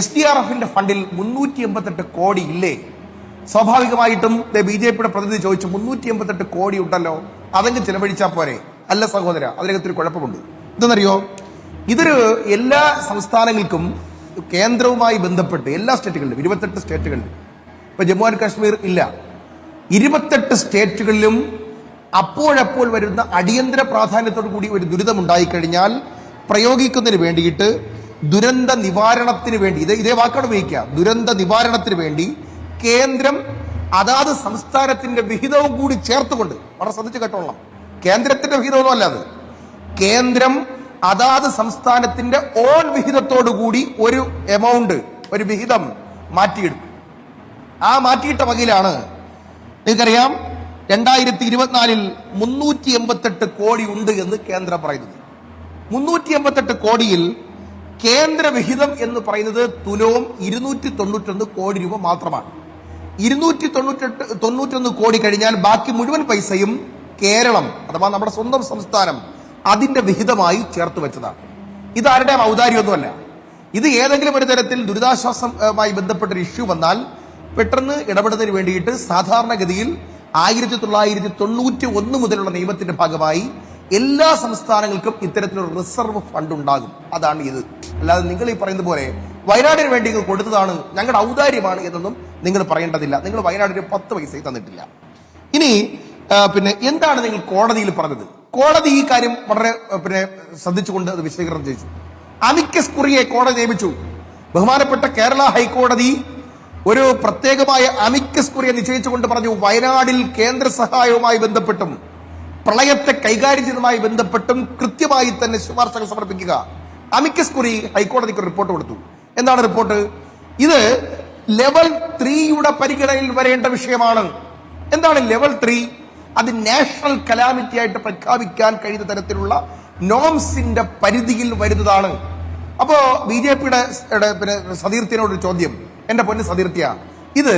SDRF-ന്റെ ഫണ്ടിൽ 388 കോടി ഇല്ലേ? സ്വാഭാവികമായിട്ടും BJP-യുടെ പ്രതിനിധി ചോദിച്ചു, 388 കോടി ഉണ്ടല്ലോ, അതെങ്കിൽ ചിലവഴിച്ചാൽ പോരെ? അല്ല സഹോദര, അതിനകത്തൊരു കുഴപ്പമുണ്ട്. ഇതെന്നറിയോ, ഇതൊരു എല്ലാ സംസ്ഥാനങ്ങൾക്കും കേന്ദ്രവുമായി ബന്ധപ്പെട്ട് എല്ലാ സ്റ്റേറ്റുകളിലും 28 സ്റ്റേറ്റുകളിലും, ഇപ്പൊ ജമ്മു ആൻഡ് കാശ്മീർ ഇല്ല, 28 സ്റ്റേറ്റുകളിലും അപ്പോഴപ്പോൾ വരുന്ന അടിയന്തര പ്രാധാന്യത്തോടു കൂടി ഒരു ദുരിതം ഉണ്ടായിക്കഴിഞ്ഞാൽ പ്രയോഗിക്കുന്നതിന് വേണ്ടിയിട്ട് ദുരന്ത നിവാരണത്തിന് വേണ്ടി ഇതേ വാക്കാണ് ഉപയോഗിക്കുക. ദുരന്ത നിവാരണത്തിന് വേണ്ടി കേന്ദ്രം അതാത് സംസ്ഥാനത്തിന്റെ വിഹിതവും കൂടി ചേർത്തുകൊണ്ട്, വളരെ ശ്രദ്ധിച്ച് കേട്ടോളാം, കേന്ദ്രത്തിന്റെ വിഹിതമൊന്നും അല്ലാതെ കേന്ദ്രം അതാത് സംസ്ഥാനത്തിന്റെ ഓൺ വിഹിതത്തോടു കൂടി ഒരു എമൗണ്ട്, ഒരു വിഹിതം മാറ്റിയിടും. ആ മാറ്റിയിട്ട വകയിലാണ് നിങ്ങൾക്കറിയാം 2024 388 കോടി ഉണ്ട് എന്ന് കേന്ദ്രം പറയുന്നത്. 388 കോടിയിൽ കേന്ദ്ര വിഹിതം എന്ന് പറയുന്നത് തുലവും 291 കോടി രൂപ മാത്രമാണ്. 291 കോടി കഴിഞ്ഞാൽ ബാക്കി മുഴുവൻ പൈസയും കേരളം അഥവാ നമ്മുടെ സ്വന്തം സംസ്ഥാനം അതിന്റെ വിഹിതമായി ചേർത്ത് വെച്ചതാണ്. ഇതാരുടെ ഔദാര്യമൊന്നുമല്ല. ഇത് ഏതെങ്കിലും ഒരു തരത്തിൽ ദുരിതാശ്വാസവുമായി ബന്ധപ്പെട്ടൊരു ഇഷ്യൂ വന്നാൽ പെട്ടെന്ന് ഇടപെടുന്നതിന് വേണ്ടിയിട്ട് സാധാരണഗതിയിൽ 1991 മുതലുള്ള നിയമത്തിന്റെ ഭാഗമായി എല്ലാ സംസ്ഥാനങ്ങൾക്കും ഇത്തരത്തിലൊരു റിസർവ് ഫണ്ട് ഉണ്ടാകും. അതാണ് ഇത്. അല്ലാതെ നിങ്ങൾ ഈ പറയുന്ന പോലെ വയനാടിന് വേണ്ടി കൊടുത്തതാണ്, ഞങ്ങളുടെ ഔദാര്യമാണ് എന്നൊന്നും നിങ്ങൾ പറയേണ്ടതില്ല. നിങ്ങൾ വയനാടിന് 10 പൈസയും തന്നിട്ടില്ല. ഇനി പിന്നെ എന്താണ് നിങ്ങൾ കോടതിയിൽ പറഞ്ഞത്? കോടതി ഈ കാര്യം വളരെ ശ്രദ്ധിച്ചുകൊണ്ട് അത് വിശദീകരണം ചെയ്തു. അമിക്കസ് കുറിയെ കോടതി നിയമിച്ചു. ബഹുമാനപ്പെട്ട കേരള ഹൈക്കോടതി ഒരു പ്രത്യേകമായ അമിക്കസ് കുറിയെ നിശ്ചയിച്ചുകൊണ്ട് പറഞ്ഞു, വയനാടിൽ കേന്ദ്ര സഹായവുമായി ബന്ധപ്പെട്ടും പ്രളയത്തെ കൈകാര്യം ചെയ്തതുമായി ബന്ധപ്പെട്ടും കൃത്യമായി തന്നെ ശുപാർശകൾ സമർപ്പിക്കുക. അമിക്കസ് കുറി ഹൈക്കോടതിക്ക് ഒരു റിപ്പോർട്ട് കൊടുത്തു. എന്താണ് റിപ്പോർട്ട്? ഇത് ലെവൽ 3യുടെ പരിഗണനയിൽ വരേണ്ട വിഷയമാണ്. എന്താണ് ലെവൽ 3? അത് നാഷണൽ കലാമിറ്റി ആയിട്ട് പ്രഖ്യാപിക്കാൻ കഴിയുന്ന തരത്തിലുള്ള നോംസിന്റെ പരിധിയിൽ വരുന്നതാണ്. അപ്പോ BJP-യുടെ സതീർത്ഥ്യനോടൊരു ചോദ്യം, എന്റെ പൊന്ന് സതീർത്ഥ്യ, ഇത്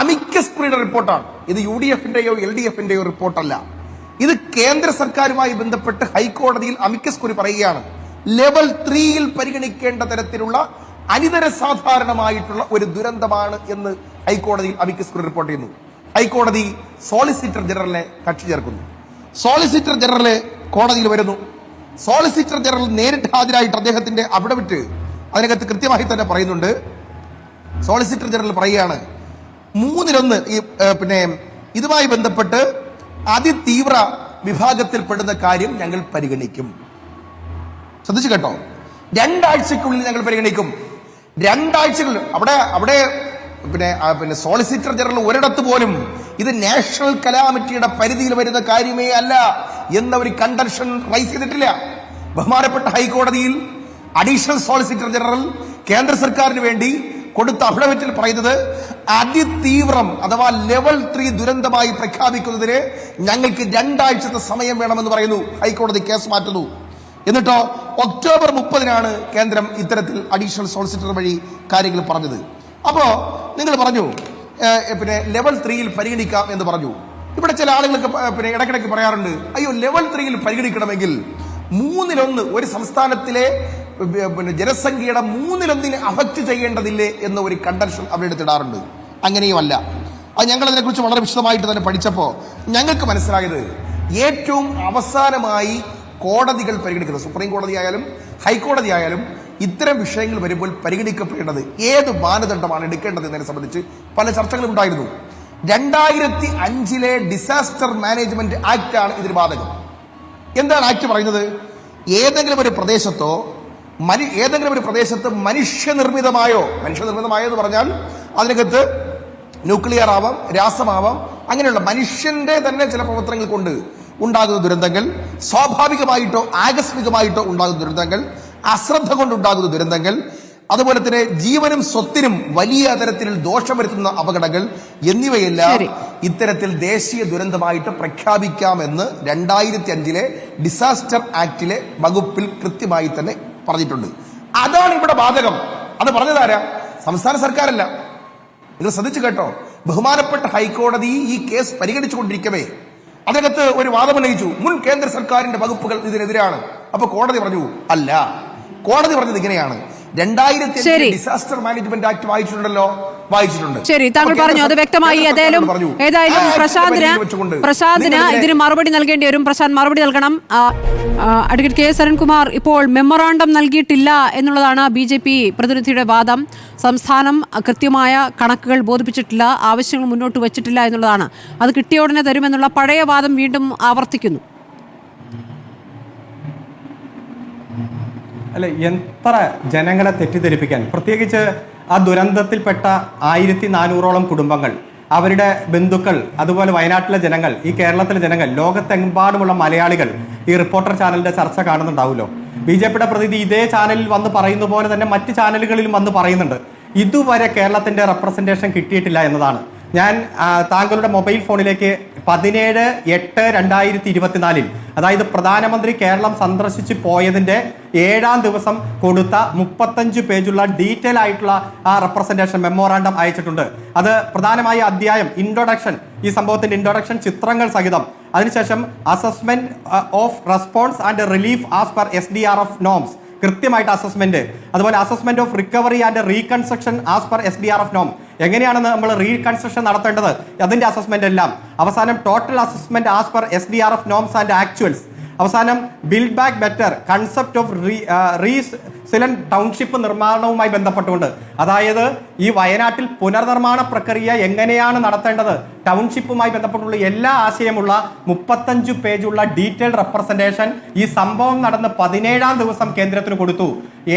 അമിക്കസ് കുറിയുടെ റിപ്പോർട്ടാണ്. ഇത് UDF-ന്റെയോ LDF-ന്റെയോ റിപ്പോർട്ടല്ല. ഇത് കേന്ദ്ര സർക്കാരുമായി ബന്ധപ്പെട്ട് ഹൈക്കോടതിയിൽ അമിക്കസ് കുറി പറയുകയാണ്, ലെവൽ 3യിൽ പരിഗണിക്കേണ്ട തരത്തിലുള്ള അനിതര സാധാരണമായിട്ടുള്ള ഒരു ദുരന്തമാണ് എന്ന് ഹൈക്കോടതിയിൽ അമിക്കസ് കുറി റിപ്പോർട്ട് ചെയ്യുന്നു. ഹൈക്കോടതി സോളിസിറ്റർ ജനറലിനെ കക്ഷി ചേർക്കുന്നു. സോളിസിറ്റർ ജനറൽ കോടതിയിൽ വരുന്നു. സോളിസിറ്റർ ജനറൽ നേരിട്ട് ഹാജരായിട്ട് അദ്ദേഹത്തിന്റെ അഫിഡവിറ്റ് അതിനകത്ത് കൃത്യമായി തന്നെ പറയുന്നുണ്ട്. സോളിസിറ്റർ ജനറൽ പറയുകയാണ്, 1/3 ഈ ഇതുമായി ബന്ധപ്പെട്ട് അതിതീവ്ര വിഭാഗത്തിൽപ്പെടുന്ന കാര്യം ഞങ്ങൾ പരിഗണിക്കും. ശ്രദ്ധിച്ചു കേട്ടോ, 2 ആഴ്ചക്കുള്ളിൽ ഞങ്ങൾ പരിഗണിക്കും. 2 ആഴ്ചകളിൽ അവിടെ സോളിസിറ്റർ ജനറൽ ഒരിടത്ത് പോലും ഇത് നാഷണൽ കലാമിറ്റിയുടെ പരിധിയിൽ വരുന്ന കാര്യമേ അല്ല എന്ന ഒരു കണ്ടൻഷൻ റൈസ് ചെയ്തിട്ടില്ല. ബഹുമാനപ്പെട്ട ഹൈക്കോടതിയിൽ അഡീഷണൽ സോളിസിറ്റർ ജനറൽ കേന്ദ്ര സർക്കാരിന് വേണ്ടി കൊടുത്ത അഫിഡവിറ്റിൽ പറയുന്നത് അതിതീവ്രം അഥവാ ലെവൽ 3 ദുരന്തമായി പ്രഖ്യാപിക്കുന്നതിന് ഞങ്ങൾക്ക് 2 ആഴ്ചത്തെ സമയം വേണമെന്ന് പറയുന്നു. ഹൈക്കോടതി കേസ് മാറ്റുന്നു. എന്നിട്ടോ ഒക്ടോബർ 30-നാണ് കേന്ദ്രം ഇത്തരത്തിൽ അഡീഷണൽ സോളിസിറ്റർ വഴി കാര്യങ്ങൾ പറഞ്ഞത്. അപ്പോ നിങ്ങൾ പറഞ്ഞു ലെവൽ 3യിൽ പരിഗണിക്കാം എന്ന് പറഞ്ഞു. ഇവിടെ ചില ആളുകൾക്ക് ഇടയ്ക്കിടയ്ക്ക് പറയാറുണ്ട്, അയ്യോ ലെവൽ 3യിൽ പരിഗണിക്കണമെങ്കിൽ 1/3 ഒരു സംസ്ഥാനത്തിലെ ജനസംഖ്യയുടെ 1/3 അഫക്റ്റ് ചെയ്യേണ്ടതില്ലേ എന്ന ഒരു കണ്ടൻഷൻ അവരെടുത്തിടാറുണ്ട്. അങ്ങനെയുമല്ല. അത് ഞങ്ങൾ അതിനെക്കുറിച്ച് വളരെ വിശദമായിട്ട് തന്നെ പഠിച്ചപ്പോൾ ഞങ്ങൾക്ക് മനസ്സിലായത്, ഏറ്റവും അവസാനമായി കോടതികൾ പരിഗണിക്കുന്നത്, സുപ്രീം കോടതി ആയാലും ഹൈക്കോടതി ആയാലും ഇത്തരം വിഷയങ്ങൾ വരുമ്പോൾ പരിഗണിക്കപ്പെടേണ്ടത് ഏത് മാനദണ്ഡമാണ് എടുക്കേണ്ടത് എന്നതിനെ സംബന്ധിച്ച് പല ചർച്ചകളും ഉണ്ടായിരുന്നു. 2005 ഡിസാസ്റ്റർ മാനേജ്മെന്റ് ആക്ട് ആണ് ഇതിന് ബാധകം. എന്താണ് ആക്ട് പറയുന്നത്? ഏതെങ്കിലും ഒരു പ്രദേശത്ത് മനുഷ്യനിർമ്മിതമായോ എന്ന് പറഞ്ഞാൽ അതിനകത്ത് ന്യൂക്ലിയർ ആവാം, രാസമാവാം, അങ്ങനെയുള്ള മനുഷ്യന്റെ തന്നെ ചില പ്രവർത്തനങ്ങൾ കൊണ്ട് ഉണ്ടാകുന്ന ദുരന്തങ്ങൾ, സ്വാഭാവികമായിട്ടോ ആകസ്മികമായിട്ടോ ഉണ്ടാകുന്ന ദുരന്തങ്ങൾ, അശ്രദ്ധ കൊണ്ടുണ്ടാകുന്ന ദുരന്തങ്ങൾ, അതുപോലെ തന്നെ ജീവനും സ്വത്തിനും വലിയ തരത്തിൽ ദോഷം വരുത്തുന്ന അപകടങ്ങൾ എന്നിവയെല്ലാം ഇത്തരത്തിൽ ദേശീയ ദുരന്തമായിട്ട് പ്രഖ്യാപിക്കാമെന്ന് 2005 ഡിസാസ്റ്റർ ആക്ടിലെ വകുപ്പിൽ കൃത്യമായി തന്നെ പറഞ്ഞിട്ടുണ്ട്. അതാണ് ഇവിടെ ബാധകം. അത് പറഞ്ഞതാരാ? സംസ്ഥാന സർക്കാരല്ല. നിങ്ങൾ ശ്രദ്ധിച്ചു കേട്ടോ. ബഹുമാനപ്പെട്ട ഹൈക്കോടതി ഈ കേസ് പരിഗണിച്ചുകൊണ്ടിരിക്കവേ അതിനകത്ത് ഒരു വാദമുന്നയിച്ചു, മുൻ കേന്ദ്ര സർക്കാരിന്റെ വകുപ്പുകൾ ഇതിനെതിരാണ്. അപ്പൊ കോടതി പറഞ്ഞു അല്ല. കോടതി പറഞ്ഞത് ഇങ്ങനെയാണ്, 2005 ഡിസാസ്റ്റർ മാനേജ്മെന്റ് ആക്ട് വായിച്ചിട്ടുണ്ട്. ശരി, താങ്കൾ പറഞ്ഞു, അത് വ്യക്തമായി. ഏതായാലും പ്രശാന്തിന് ഇതിന് മറുപടി നൽകേണ്ടി വരും. പ്രശാന്ത് മറുപടി നൽകണം. അഡ്വക്കേറ്റ് കെ അരുൺകുമാർ, ഇപ്പോൾ മെമ്മറാണ്ടം നൽകിയിട്ടില്ല എന്നുള്ളതാണ് BJP പ്രതിനിധിയുടെ വാദം. സംസ്ഥാനം കൃത്യമായ കണക്കുകൾ ബോധിപ്പിച്ചിട്ടില്ല, ആവശ്യങ്ങൾ മുന്നോട്ട് വെച്ചിട്ടില്ല എന്നുള്ളതാണ്. അത് കിട്ടിയ ഉടനെ തരുമെന്നുള്ള പഴയ വാദം വീണ്ടും ആവർത്തിക്കുന്നു. അല്ലെ, എത്ര ജനങ്ങളെ തെറ്റിദ്ധരിപ്പിക്കാൻ. പ്രത്യേകിച്ച് ആ ദുരന്തത്തിൽപ്പെട്ട 1400ഓളം കുടുംബങ്ങൾ, അവരുടെ ബന്ധുക്കൾ, അതുപോലെ വയനാട്ടിലെ ജനങ്ങൾ, ഈ കേരളത്തിലെ ജനങ്ങൾ, ലോകത്തെമ്പാടുമുള്ള മലയാളികൾ ഈ റിപ്പോർട്ടർ ചാനലിന്റെ ചർച്ച കാണുന്നുണ്ടാവുമല്ലോ. BJPയുടെ പ്രതിനിധി ഇതേ ചാനലിൽ വന്ന് പറയുന്ന പോലെ തന്നെ മറ്റ് ചാനലുകളിലും വന്ന് പറയുന്നുണ്ട്, ഇതുവരെ കേരളത്തിന്റെ റെപ്രസെന്റേഷൻ കിട്ടിയിട്ടില്ല എന്നതാണ്. ഞാൻ താങ്കളുടെ മൊബൈൽ ഫോണിലേക്ക് 17/8/2024 അതായത് പ്രധാനമന്ത്രി കേരളം സന്ദർശിച്ച് പോയതിന്റെ 7ാം ദിവസം കൊടുത്ത 35 പേജുള്ള ഡീറ്റെയിൽ ആയിട്ടുള്ള ആ റെപ്രസെന്റേഷൻ മെമ്മോറാണ്ടം അയച്ചിട്ടുണ്ട്. അത് പ്രധാനമായ അധ്യായം ഇൻട്രൊഡക്ഷൻ, ഈ സംഭവത്തിന്റെ ഇൻട്രൊഡക്ഷൻ ചിത്രങ്ങൾ സഹിതം, അതിനുശേഷം assessment of response and relief as per SDRF norms, കൃത്യമായിട്ട് അസസ്മെന്റ്, അതുപോലെ assessment of recovery and reconstruction as per SDRF നോം, എങ്ങനെയാണ് നമ്മൾ റീകൺസ്ട്രക്ഷൻ നടത്തേണ്ടത് അതിന്റെ അസസ്മെന്റ് എല്ലാം, അവസാനം total assessment as per SDRF norms and actuals, അവസാനം build back better, concept of resilient township നിർമ്മാണവുമായി ബന്ധപ്പെട്ടുകൊണ്ട്, അതായത് ഈ വയനാട്ടിൽ പുനർനിർമ്മാണ പ്രക്രിയ എങ്ങനെയാണ് നടത്തേണ്ടത്, ടൗൺഷിപ്പുമായി ബന്ധപ്പെട്ടുള്ള എല്ലാ ആശയമുള്ള 35 പേജുള്ള ഡീറ്റെയിൽഡ് റെപ്രസെന്റേഷൻ ഈ സംഭവം നടന്ന് 17ാം ദിവസം കേന്ദ്രത്തിന് കൊടുത്തു.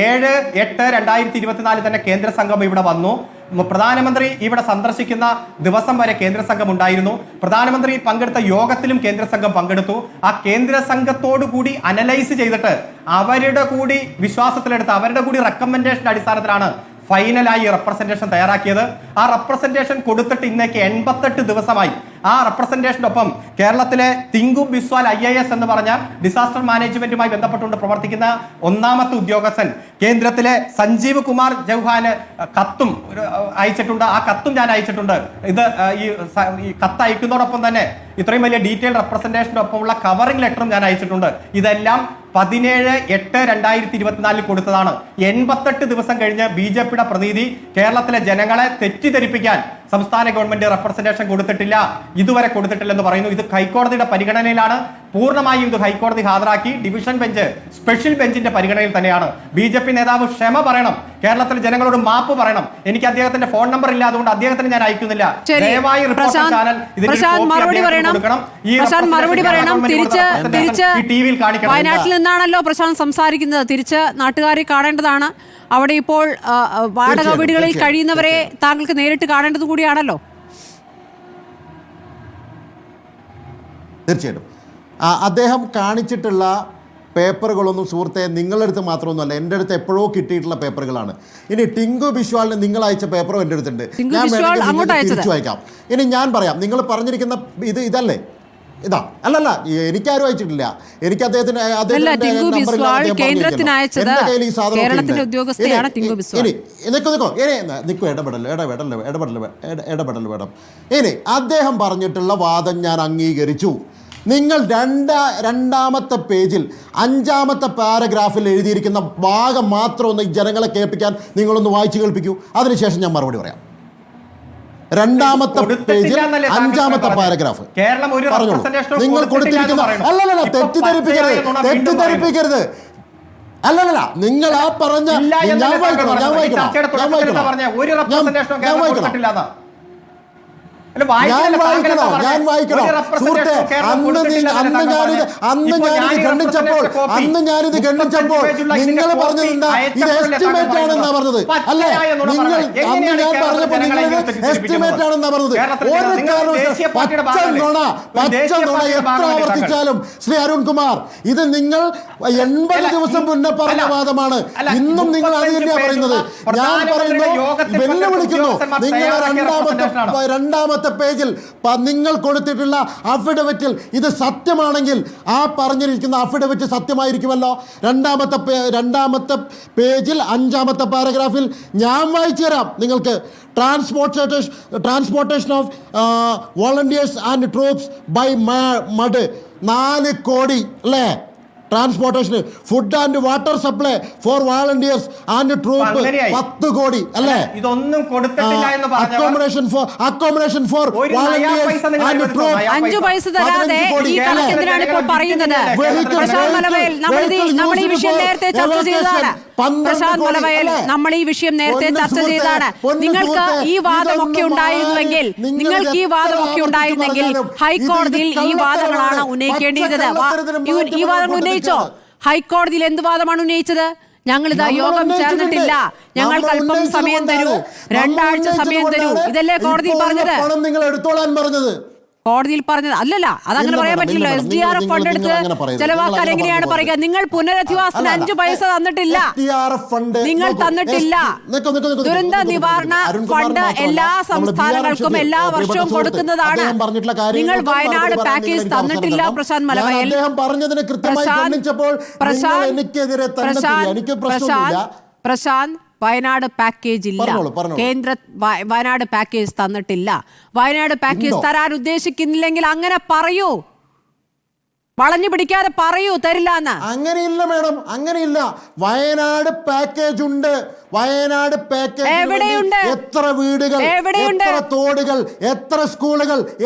7/8/2024 തന്നെ കേന്ദ്ര സംഘം ഇവിടെ വന്നു. പ്രധാനമന്ത്രി ഇവിടെ സന്ദർശിക്കുന്ന ദിവസം വരെ കേന്ദ്ര സംഘം ഉണ്ടായിരുന്നു. പ്രധാനമന്ത്രി പങ്കെടുത്ത യോഗത്തിലും കേന്ദ്ര സംഘം പങ്കെടുത്തു. ആ കേന്ദ്ര സംഘത്തോടു കൂടി അനലൈസ് ചെയ്തിട്ട് അവരുടെ കൂടി വിശ്വാസത്തിലെടുത്ത് അവരുടെ കൂടി റെക്കമെൻഡേഷന്റെ അടിസ്ഥാനത്തിലാണ് ഫൈനലായി റെപ്രസെന്റേഷൻ തയ്യാറാക്കിയത്. ആ റെപ്രസെന്റേഷൻ കൊടുത്തിട്ട് ഇന്നേക്ക് 88 ദിവസമായി. ആ റെപ്രസെന്റേഷനൊപ്പം കേരളത്തിലെ തിങ്കു ബിസ്വാൽ IAS എന്ന് പറഞ്ഞ ഡിസാസ്റ്റർ മാനേജ്മെന്റുമായി ബന്ധപ്പെട്ടുകൊണ്ട് പ്രവർത്തിക്കുന്ന 1ാമത്തെ ഉദ്യോഗസ്ഥൻ, കേന്ദ്രത്തിലെ സഞ്ജീവ് കുമാർ ചൗഹാന് കത്തും അയച്ചിട്ടുണ്ട്. ആ കത്തും ഞാൻ അയച്ചിട്ടുണ്ട്. ഇത് ഈ കത്ത് അയക്കുന്നതോടൊപ്പം തന്നെ ഇത്രയും വലിയ ഡീറ്റെയിൽ റെപ്രസെന്റേഷനൊപ്പമുള്ള കവറിംഗ് ലെറ്ററും ഞാൻ അയച്ചിട്ടുണ്ട്. ഇതെല്ലാം 17/8/2024 കൊടുത്തതാണ്. 88 ദിവസം കഴിഞ്ഞ് BJPയുടെ പ്രതിനിധി കേരളത്തിലെ ജനങ്ങളെ തെറ്റിദ്ധരിപ്പിക്കാൻ സംസ്ഥാന ഗവൺമെന്റ് റെപ്രസെന്റേഷൻ കൊടുത്തിട്ടില്ല, ഇതുവരെ കൊടുത്തിട്ടില്ലെന്ന് പറയുന്നു. ഇത് ഹൈക്കോടതിയുടെ പരിഗണനയിലാണ്. പൂർണ്ണമായും ഇത് ഹൈക്കോടതി ഹാജരാക്കി ഡിവിഷൻ ബെഞ്ച്, സ്പെഷ്യൽ ബെഞ്ചിന്റെ പരിഗണനയിൽ തന്നെയാണ്. BJP നേതാവ് ക്ഷമ പറയണം, കേരളത്തിലെ ജനങ്ങളോട് മാപ്പ് പറയണം. എനിക്ക് അദ്ദേഹത്തിന്റെ ഫോൺ നമ്പർ ഇല്ല, അതുകൊണ്ട് അദ്ദേഹത്തിന് ഞാൻ അയക്കുന്നില്ല. ദയവായി റിപ്പോർട്ടർ ചാനൽ മറുപടി പറയണം. തിരിച്ച് ടിവിയിൽ കാണിക്കണം. വയനാട്ടിൽ നിന്നാണല്ലോ പ്രശാന്ത് സംസാരിക്കുന്നത്. തിരിച്ച് നാട്ടുകാരെ കാണേണ്ടതാണ്. അവിടെ ഇപ്പോൾ വാടക വീടുകളിൽ കഴിയുന്നവരെ താങ്കൾക്ക് നേരിട്ട് കാണേണ്ടത് കൂടിയാണല്ലോ. തീർച്ചയായിട്ടും അദ്ദേഹം കാണിച്ചിട്ടുള്ള പേപ്പറുകളൊന്നും സുഹൃത്തെ നിങ്ങളുടെ അടുത്ത് മാത്രമൊന്നുമല്ല, എൻ്റെ അടുത്ത് എപ്പോഴോ കിട്ടിയിട്ടുള്ള പേപ്പറുകളാണ്. ഇനി ടിങ്കു ബിശ്വാലിന് നിങ്ങൾ അയച്ച പേപ്പറും എൻ്റെ അടുത്തുണ്ട്. ഞാൻ വേണമെങ്കിൽ തിരിച്ചു വായിക്കാം. ഇനി ഞാൻ പറയാം, നിങ്ങൾ പറഞ്ഞിരിക്കുന്ന ഇതല്ലേ, ഇതാ അല്ലല്ല, എനിക്കാരും അയച്ചിട്ടില്ല. എനിക്ക് അദ്ദേഹത്തിന് ഇടപെടൽ വേണം. ഇനി അദ്ദേഹം പറഞ്ഞിട്ടുള്ള വാദം ഞാൻ അംഗീകരിച്ചു. നിങ്ങൾ രണ്ടാമത്തെ പേജിൽ 5ാമത്തെ പാരഗ്രാഫിൽ എഴുതിയിരിക്കുന്ന ഭാഗം മാത്രം ഒന്ന് ജനങ്ങളെ കേൾപ്പിക്കാൻ നിങ്ങളൊന്ന് വായിച്ചു കേൾപ്പിക്കൂ. അതിനുശേഷം ഞാൻ മറുപടി പറയാം. 2ാമത്തെ പേജിൽ 5ാമത്തെ പാരഗ്രാഫ് നിങ്ങൾ കൊടുത്തിരിക്കുന്ന, അല്ലല്ല, തെറ്റിദ്ധരിപ്പിക്കരുത്. അല്ലല്ല, നിങ്ങൾ ആ പറഞ്ഞ ഇല്ല ഞാൻ എന്നല്ലേ താങ്കൾ വായിക്കണം, ഞാൻ പറഞ്ഞത്? ഈ വായിക്കണം, ചർച്ചയുടെ ഞാൻ തുടക്കത്തിൽ വായിക്കണം. എന്താ പറഞ്ഞത്? ഒരു representation ഞാൻ കേരളം വായിക്കണം. കൊടുത്തിട്ടില്ലാന്ന്. അല്ല, ഞാൻ വായിക്കണല്ലോ, താങ്കൾ വായിക്കണോ, എന്താ പറഞ്ഞത്? ഞാൻ വായിക്കണോ? ഒരു representation സുഹൃത്തെ, കേരളം അന്ന് കൊടുത്തിട്ടില്ല എന്നല്ലേ താങ്കൾ പറഞ്ഞത്? ഇപ്പോൾ ഞാൻ ഈ ഖണ്ഡിച്ചപ്പോൾ representation copy അന്ന് ഞാനിത് 35 ഖണ്ഡിച്ചപ്പോൾ പേജുള്ള നിങ്ങൾ ഇതിന്റെ പറഞ്ഞത് copy എന്താ? ഇത് അയച്ചപ്പോഴല്ലേ എസ്റ്റിമേറ്റ് താങ്കൾ ആണെന്നാ പറഞ്ഞത്. അല്ലേ? പച്ചയായ നുണ നിങ്ങൾ പറഞ്ഞത്. അന്ന് എങ്ങനെയാണ് ഞാൻ കേരളത്തിലെ പറഞ്ഞപ്പോൾ ജനങ്ങളെ നിങ്ങൾ ഇങ്ങനെ തെറ്റിദ്ധരിപ്പിക്കുന്നത്? എസ്റ്റിമേറ്റ് ആണെന്നാ പറഞ്ഞത്. കേരളത്തിലെ ഒരു നിങ്ങൾ കാരണവശാലും ദേശീയ പാർട്ടിയുടെ പച്ച ഭാഗമല്ലേ? നുണ, പച്ച ദേശീയ നുണ പാർട്ടിയുടെ എത്ര ഭാഗമല്ലേ ആവർത്തിച്ചാലും ശ്രീ അരുൺകുമാർ, ഇത് നിങ്ങൾ 80 ദിവസം മുന്നേ പറഞ്ഞ വാദമാണ്. ഇന്നും നിങ്ങൾ അത് തന്നെയാണ് പറയുന്നത്. ഞാൻ പറയുന്നു, വെല്ലുവിളിക്കുന്നു. നിങ്ങൾ രണ്ടാമത്തെ പേജിൽ നിങ്ങൾ കൊടുത്തിട്ടുള്ള അഫിഡവിറ്റിൽ ഇത് സത്യമാണെങ്കിൽ ആ പറഞ്ഞിരിക്കുന്ന അഫിഡവിറ്റ് സത്യമായിരിക്കുമല്ലോ. രണ്ടാമത്തെ പേജിൽ 5ാമത്തെ പാരഗ്രാഫിൽ ഞാൻ വായിച്ചു തരാം നിങ്ങൾക്ക്. Transportation of volunteers and troops by മഡ് 4 കോടി അല്ലേ? ട്രാൻസ്പോർട്ടേഷന്, food and water supply for volunteers and troop 10 കോടി അല്ലേ? ഇതൊന്നും കൊടുത്തിട്ടില്ല എന്ന് accommodation for volunteers and troop 5 പൈസ തരാതെ ഈ കണക്ക് എന്തിനാണ് ഇപ്പോൾ പറയുന്നത്? പ്രശാന്ത് മലവയൽ, നമ്മൾ ഈ വിഷയം നേരത്തെ ചർച്ച ചെയ്തതാണ്. പ്രശാന്ത് മലവയൽ, നമ്മൾ ഈ വിഷയം നേരത്തെ ചർച്ച ചെയ്തതാണ്. നിങ്ങൾക്ക് ഈ വാദമൊക്കെ ഉണ്ടായിരുന്നെങ്കിൽ ഹൈക്കോടതിയിൽ ഈ വാദങ്ങളാണ് ഉന്നയിക്കേണ്ടിയിരുന്നത്. ഈ വാദങ്ങൾ ഉന്നയിച്ചോ? ഹൈക്കോടതിയിൽ എന്ത് വാദമാണ് ഉന്നയിച്ചത്? ഞങ്ങളിതാ യോഗം ചേർന്നിട്ടില്ല, ഞങ്ങൾക്ക് അല്പം സമയം തരൂ, 2 ആഴ്ച സമയം തരൂ, ഇതല്ലേ കോടതിയിൽ പറഞ്ഞത്? നിങ്ങൾ എടുത്തോളാൻ പറഞ്ഞത് കോടതിയിൽ പറഞ്ഞത് അല്ലല്ല, അതങ്ങനെ പറയാൻ പറ്റില്ല. SDRF ഫണ്ട് എടുത്ത് ചെലവാക്കാൻ എങ്ങനെയാണ് പറയുക? നിങ്ങൾ പുനരധിവാസത്തിന് 5 പൈസ തന്നിട്ടില്ല, നിങ്ങൾ തന്നിട്ടില്ല. ദുരന്ത നിവാരണ ഫണ്ട് എല്ലാ സംസ്ഥാനങ്ങൾക്കും എല്ലാ വർഷവും കൊടുക്കുന്നതാണ്. നിങ്ങൾ വയനാട് പാക്കേജ് തന്നിട്ടില്ല പ്രശാന്ത് മലവയൽ. പ്രശാന്ത്, വയനാട് പാക്കേജ് ഇല്ല, കേന്ദ്ര വയനാട് പാക്കേജ് തന്നിട്ടില്ല. വയനാട് പാക്കേജ് തരാൻ ഉദ്ദേശിക്കുന്നില്ലെങ്കിൽ അങ്ങനെ പറയൂ, വളഞ്ഞു പിടിക്കാതെ പറയൂ തരില്ല എന്ന്. അങ്ങനെയില്ല മേഡം, അങ്ങനെയില്ല. വയനാട് പാക്കേജ് ഉണ്ട്. വയനാട് പാക്കേജ് എവിടെയുണ്ട്? എത്ര വീടുകൾ, എത്ര തോടുകൾ, എത്ര സ്കൂളുകൾ?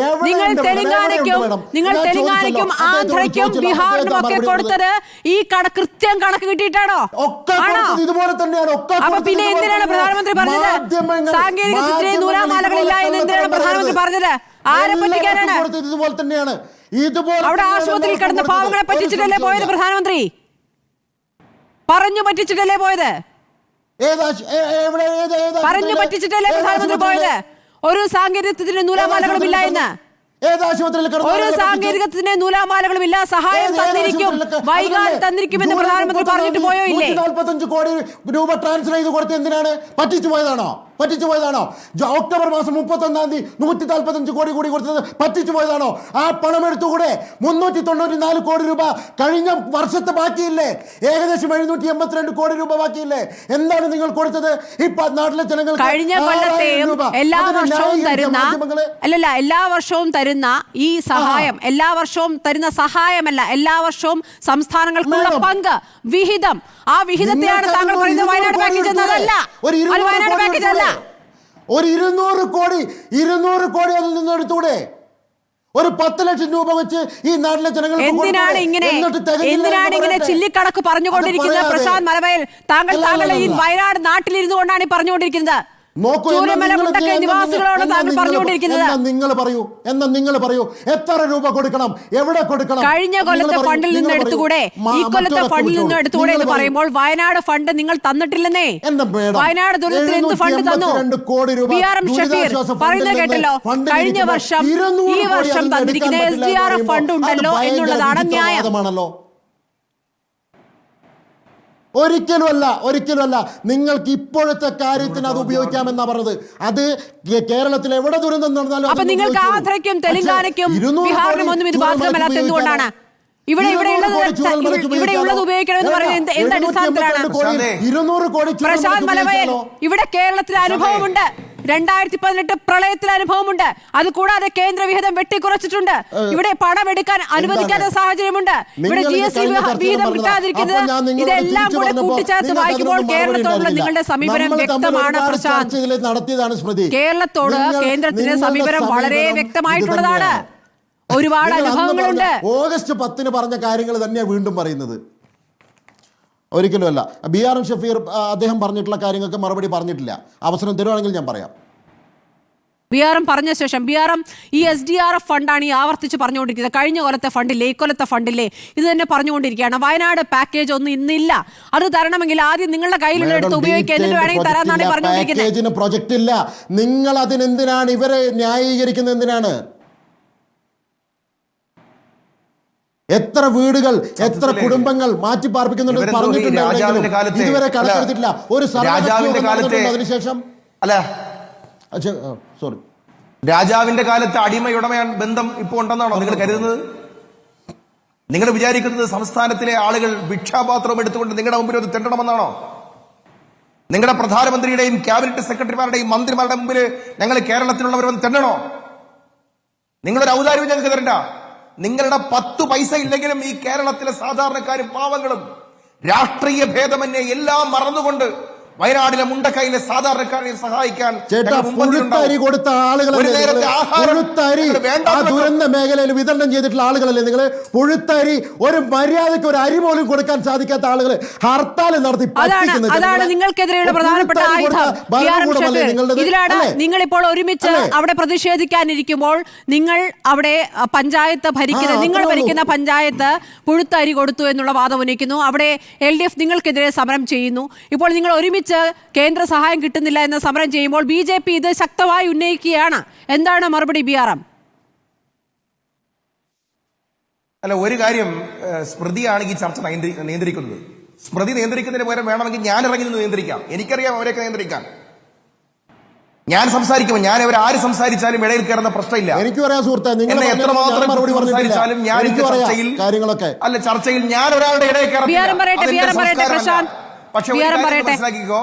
നിങ്ങൾ തെലങ്കാനയ്ക്കും ആന്ധ്രയ്ക്കും ബീഹാറിനും ഒക്കെ കൊടുത്തത് ഈ കൃത്യം കണക്ക് കിട്ടിയിട്ടാണോ? ഇതുപോലെ തന്നെയാണ്. അപ്പൊ പിന്നെ എന്തിനാണ് പ്രധാനമന്ത്രി പറഞ്ഞത് സാങ്കേതികത്തിന് നൂലാമാലകളില്ല എന്ന്? എന്തിനാണ് പ്രധാനമന്ത്രി പറഞ്ഞത്? ആരെ പറ്റിക്കാനാണ്? ഇതുപോലെ തന്നെയാണ്. അവിടെ ആശുപത്രിയിൽ കിടന്ന പാവങ്ങളെ പറ്റിച്ചിട്ടല്ലേ പോയത് പ്രധാനമന്ത്രി? പറഞ്ഞു പറ്റിച്ചിട്ടല്ലേ പോയത്? പറഞ്ഞു പറ്റിച്ചിട്ടല്ലേ പ്രധാനമന്ത്രി പോയത്? ഒരു സാങ്കേതികത്തിന് നൂലാമാലകളും ഇല്ല എന്ന്. ഒരു സാങ്കേതികത്തിന് നൂലാമാലകളുമില്ല, സഹായം തന്നിരിക്കും, വൈകാതെ തന്നിരിക്കുമെന്ന് പ്രധാനമന്ത്രി പറഞ്ഞിട്ട് പോയോ ഇല്ലേ? 145 കോടി രൂപ ട്രാൻസ്ഫർ ചെയ്ത് കൊടുത്ത് എന്തിനാണ്? പറ്റിച്ചു പോയതാണോ? ഒക്ടോബർ മാസം 31-ാം തീയതി 145 കോടി കൂടി കൊടുത്തത് പറ്റിച്ചു പോയതാണോ? ആ പണം എടുത്തുകൂടെ? 394 കോടി രൂപ കഴിഞ്ഞ വർഷത്തെ ബാക്കിയില്ലേ? ഏകദേശം 782 കോടി രൂപ ബാക്കിയില്ലേ? എന്താണ് നിങ്ങൾ കൊടുത്തത് ഈ നാട്ടിലെ ജനങ്ങൾക്ക്? കഴിഞ്ഞ കൊല്ലത്തെയും എല്ലാ വർഷവും തരുന്ന ഈ സഹായം, എല്ലാ വർഷവും തരുന്ന സഹായമല്ല, എല്ലാ വർഷവും സംസ്ഥാനങ്ങൾക്കുള്ള പങ്ക്, വിഹിതം, ആ വിഹിതത്തെയാണ് താങ്കൾ പറയുന്നത് വയനാട് പാക്കേജ് എന്നതല്ല. വയനാട് പാക്കേജ് അല്ല. ഒരു 200 കോടി അതിൽ നിന്ന് എടുത്തൂടെ? ഒരു 10 ലക്ഷം രൂപ വെച്ച് ഈ നാട്ടിലെ ജനങ്ങൾ എന്തിനാണ് ഇങ്ങനെ ചില്ലിക്കണക്ക് പറഞ്ഞുകൊണ്ടിരിക്കുന്നത് പ്രശാന്ത് മലവയൽ? താങ്കൾ ഈ വയനാട് നാട്ടിലിരുന്നു കൊണ്ടാണ് പറഞ്ഞുകൊണ്ടിരിക്കുന്നത്. നിവാസികളോട് താങ്കൾ പറഞ്ഞുകൊണ്ടിരിക്കുന്നത്. നിങ്ങൾ പറയൂ എത്ര രൂപ കൊടുക്കണം, എവിടെ കൊടുക്കണം? കഴിഞ്ഞ കൊല്ലത്തെ ഫണ്ടിൽ നിന്ന് എടുത്തുകൂടെ, ഈ കൊല്ലത്തെ ഫണ്ടിൽ നിന്ന് എടുത്തുകൂടെ എന്ന് പറയുമ്പോൾ വയനാട് ഫണ്ട് നിങ്ങൾ തന്നിട്ടില്ലെന്നേ. വയനാട് ദുരന്തത്തിൽ എന്ത് ഫണ്ട് തന്നു? BRM ഷഫീർ പറയുന്നത് കേട്ടല്ലോ. കഴിഞ്ഞ വർഷം ഈ വർഷം തന്നിരിക്കുന്ന SDRF ഫണ്ട് ഉണ്ടല്ലോ എന്നുള്ളതാണ് ന്യായം. ഒരിക്കലുമല്ല. നിങ്ങൾക്ക് ഇപ്പോഴത്തെ കാര്യത്തിന് അത് ഉപയോഗിക്കാമെന്നാ പറഞ്ഞത്. അത് കേരളത്തിൽ എവിടെ ദുരന്തം നടന്നാലും. അപ്പൊ നിങ്ങൾക്ക് ആന്ധ്രയ്ക്കും തെലങ്കാനയ്ക്കും ബീഹാറിനും ഒന്നും ഇത് ബാധകമല്ലാത്ത എന്തുകൊണ്ടാണ്? ഇവിടെയുള്ളത് ഉപയോഗിക്കണമെന്ന് പറയുന്നത് എന്ത് അടിസ്ഥാനത്തിലാണ്? 200 കോടി പ്രശാന്ത് മലവയൽ, ഇവിടെ കേരളത്തിൽ അനുഭവമുണ്ട്. 2018 പ്രളയത്തിൽ അനുഭവമുണ്ട്. അത് കൂടാതെ കേന്ദ്ര വിഹിതം വെട്ടിക്കുറച്ചിട്ടുണ്ട്. ഇവിടെ പണം എടുക്കാൻ അനുവദിക്കാത്ത സാഹചര്യമുണ്ട്. ഇവിടെ GST വിഹിതം കിട്ടാതിരിക്കുന്നത്, ഇതെല്ലാം കൂടെ കൂട്ടിച്ചേർത്ത് വായിക്കുമ്പോൾ കേരളത്തോടുള്ള നിങ്ങളുടെ സമീപനം വ്യക്തമാണ് പ്രശാന്ത്. കേരളത്തോട് കേന്ദ്രത്തിന്റെ സമീപനം വളരെ വ്യക്തമായിട്ടുള്ളതാണ്. ഒരുപാട് അനുഭവങ്ങളുണ്ട്. ഓഗസ്റ്റ് 10 പറഞ്ഞ കാര്യങ്ങൾ തന്നെയാണ് വീണ്ടും പറയുന്നത്. ഒരിക്കലും അല്ല. BRN ഷഫീർ അദ്ദേഹം പറഞ്ഞിട്ടുള്ള കാര്യങ്ങൾക്ക് മറുപടി പറഞ്ഞിട്ടില്ല. അവസരം തരുവാണെങ്കിൽ ഞാൻ പറയാം. BRM പറഞ്ഞ ശേഷം BRM ഈ SDRF ഫണ്ടാണ് ഈ ആവർത്തിച്ച് പറഞ്ഞുകൊണ്ടിരിക്കുന്നത്. കഴിഞ്ഞ കൊല്ലത്തെ ഫണ്ടില്ലേ, ഇക്കൊല്ലത്തെ ഫണ്ടില്ലേ, ഇത് തന്നെ പറഞ്ഞുകൊണ്ടിരിക്കുകയാണ്. വയനാട് പാക്കേജ് ഒന്നും ഇന്നില്ല, അത് തരണമെങ്കിൽ ആദ്യം നിങ്ങളുടെ കയ്യിലുള്ള എടുത്ത് ഉപയോഗിക്കുക, എന്നിട്ട് വേണമെങ്കിൽ തരാന്നാണ് പറഞ്ഞുകൊണ്ടിരിക്കുന്നത്. പാക്കേജിന് പ്രൊജക്റ്റ് ഇല്ല. നിങ്ങൾ അതിനെന്തിനാണ് ഇവരെ ന്യായീകരിക്കുന്നത്? എന്തിനാണ്? എത്ര വീടുകൾ, എത്ര കുടുംബങ്ങൾ മാറ്റി പാർപ്പിക്കുന്നുണ്ട് പറഞ്ഞിട്ടുണ്ട്. ഇതുവരെ കണക്കെടുത്തിട്ടില്ല. ഒരു അതിനുശേഷം അല്ല സോറി, രാജാവിന്റെ കാലത്ത് അടിമയുടമ ബന്ധം ഇപ്പോൾ ഉണ്ടെന്നാണോ നിങ്ങൾ കരുതുന്നത്? നിങ്ങൾ വിചാരിക്കുന്നത് സംസ്ഥാനത്തിലെ ആളുകൾ ഭിക്ഷാപാത്രം എടുത്തുകൊണ്ട് നിങ്ങളുടെ മുമ്പിൽ ഒരു തെണ്ടണമെന്നാണോ? നിങ്ങളുടെ പ്രധാനമന്ത്രിയുടെയും ക്യാബിനറ്റ് സെക്രട്ടറിമാരുടെയും മന്ത്രിമാരുടെ മുമ്പിൽ ഞങ്ങൾ കേരളത്തിലുള്ളവർ വന്ന് തെണ്ടണോ? നിങ്ങളൊരു ഔദാര്യവും ഞങ്ങൾക്ക് തരണ്ട. നിങ്ങളുടെ 10 പൈസ ഇല്ലെങ്കിലും ഈ കേരളത്തിലെ സാധാരണക്കാരും പാവങ്ങളും രാഷ്ട്രീയ ഭേദമന്യേ എല്ലാം മറന്നുകൊണ്ട് വയനാടിലെ മുണ്ടക്കൈയിലെ സാധാരണക്കാരെ സഹായിക്കാൻ കൊടുത്ത ആളുകളല്ലേ, ദുരന്ത മേഖലയിൽ വിതരണം ചെയ്തിട്ടുള്ള ആളുകളല്ലേ നിങ്ങൾ? പുഴുത്തരി ഒരു മര്യാദയ്ക്ക് ഒരു അരി പോലും കൊടുക്കാൻ സാധിക്കാത്ത ആളുകൾ ഹർത്താൽ നടത്തി അതാണ് നിങ്ങൾക്കെതിരെയുള്ള പ്രധാനപ്പെട്ട ആയുധം. ഇതിലാണ് നിങ്ങൾ ഇപ്പോൾ ഒരുമിച്ച് അവിടെ പ്രതിഷേധിക്കാനിരിക്കുമ്പോൾ നിങ്ങൾ അവിടെ പഞ്ചായത്ത് ഭരിക്കുന്ന, നിങ്ങൾ ഭരിക്കുന്ന പഞ്ചായത്ത് പുഴുത്തരി കൊടുത്തു എന്നുള്ള വാദം ഉന്നയിക്കുന്നു. അവിടെ LDF നിങ്ങൾക്കെതിരെ സമരം ചെയ്യുന്നു. ഇപ്പോൾ നിങ്ങൾ ഒരുമിച്ച് കേന്ദ്ര സഹായം കിട്ടുന്നില്ല എന്ന സമരം ചെയ്യുമ്പോൾ BJP ഇത് ശക്തമായി ഉന്നയിക്കുകയാണ്. എന്താണ് മറുപടി BRM? അല്ല, ഒരു കാര്യം, സ്മൃതിയാണ് ഈ ചർച്ച നിയന്ത്രിക്കുന്നത്. സ്മൃതി നിയന്ത്രിക്കുന്നതിന് പകരം വേണമെങ്കിൽ ഞാൻ ഇറങ്ങി നിന്ന് നിയന്ത്രിക്കാം. എനിക്കറിയാം അവരെയൊക്കെ നിയന്ത്രിക്കാൻ. ഞാൻ സംസാരിക്കുമ്പോൾ ഞാൻ ആര് സംസാരിച്ചാലും ഇടയിൽ കയറുന്ന പ്രശ്നമില്ല. എനിക്ക് പറയാം സുഹൃത്തെ, എന്നെ എത്രമാത്രം സംസാരിച്ചാലും ഞാൻ ചർച്ചയിൽ അല്ല ചർച്ചയിൽ ഞാൻ ഒരാളുടെ ഇടയിൽ കയറും. പക്ഷെ മനസ്സിലാക്കിക്കോ,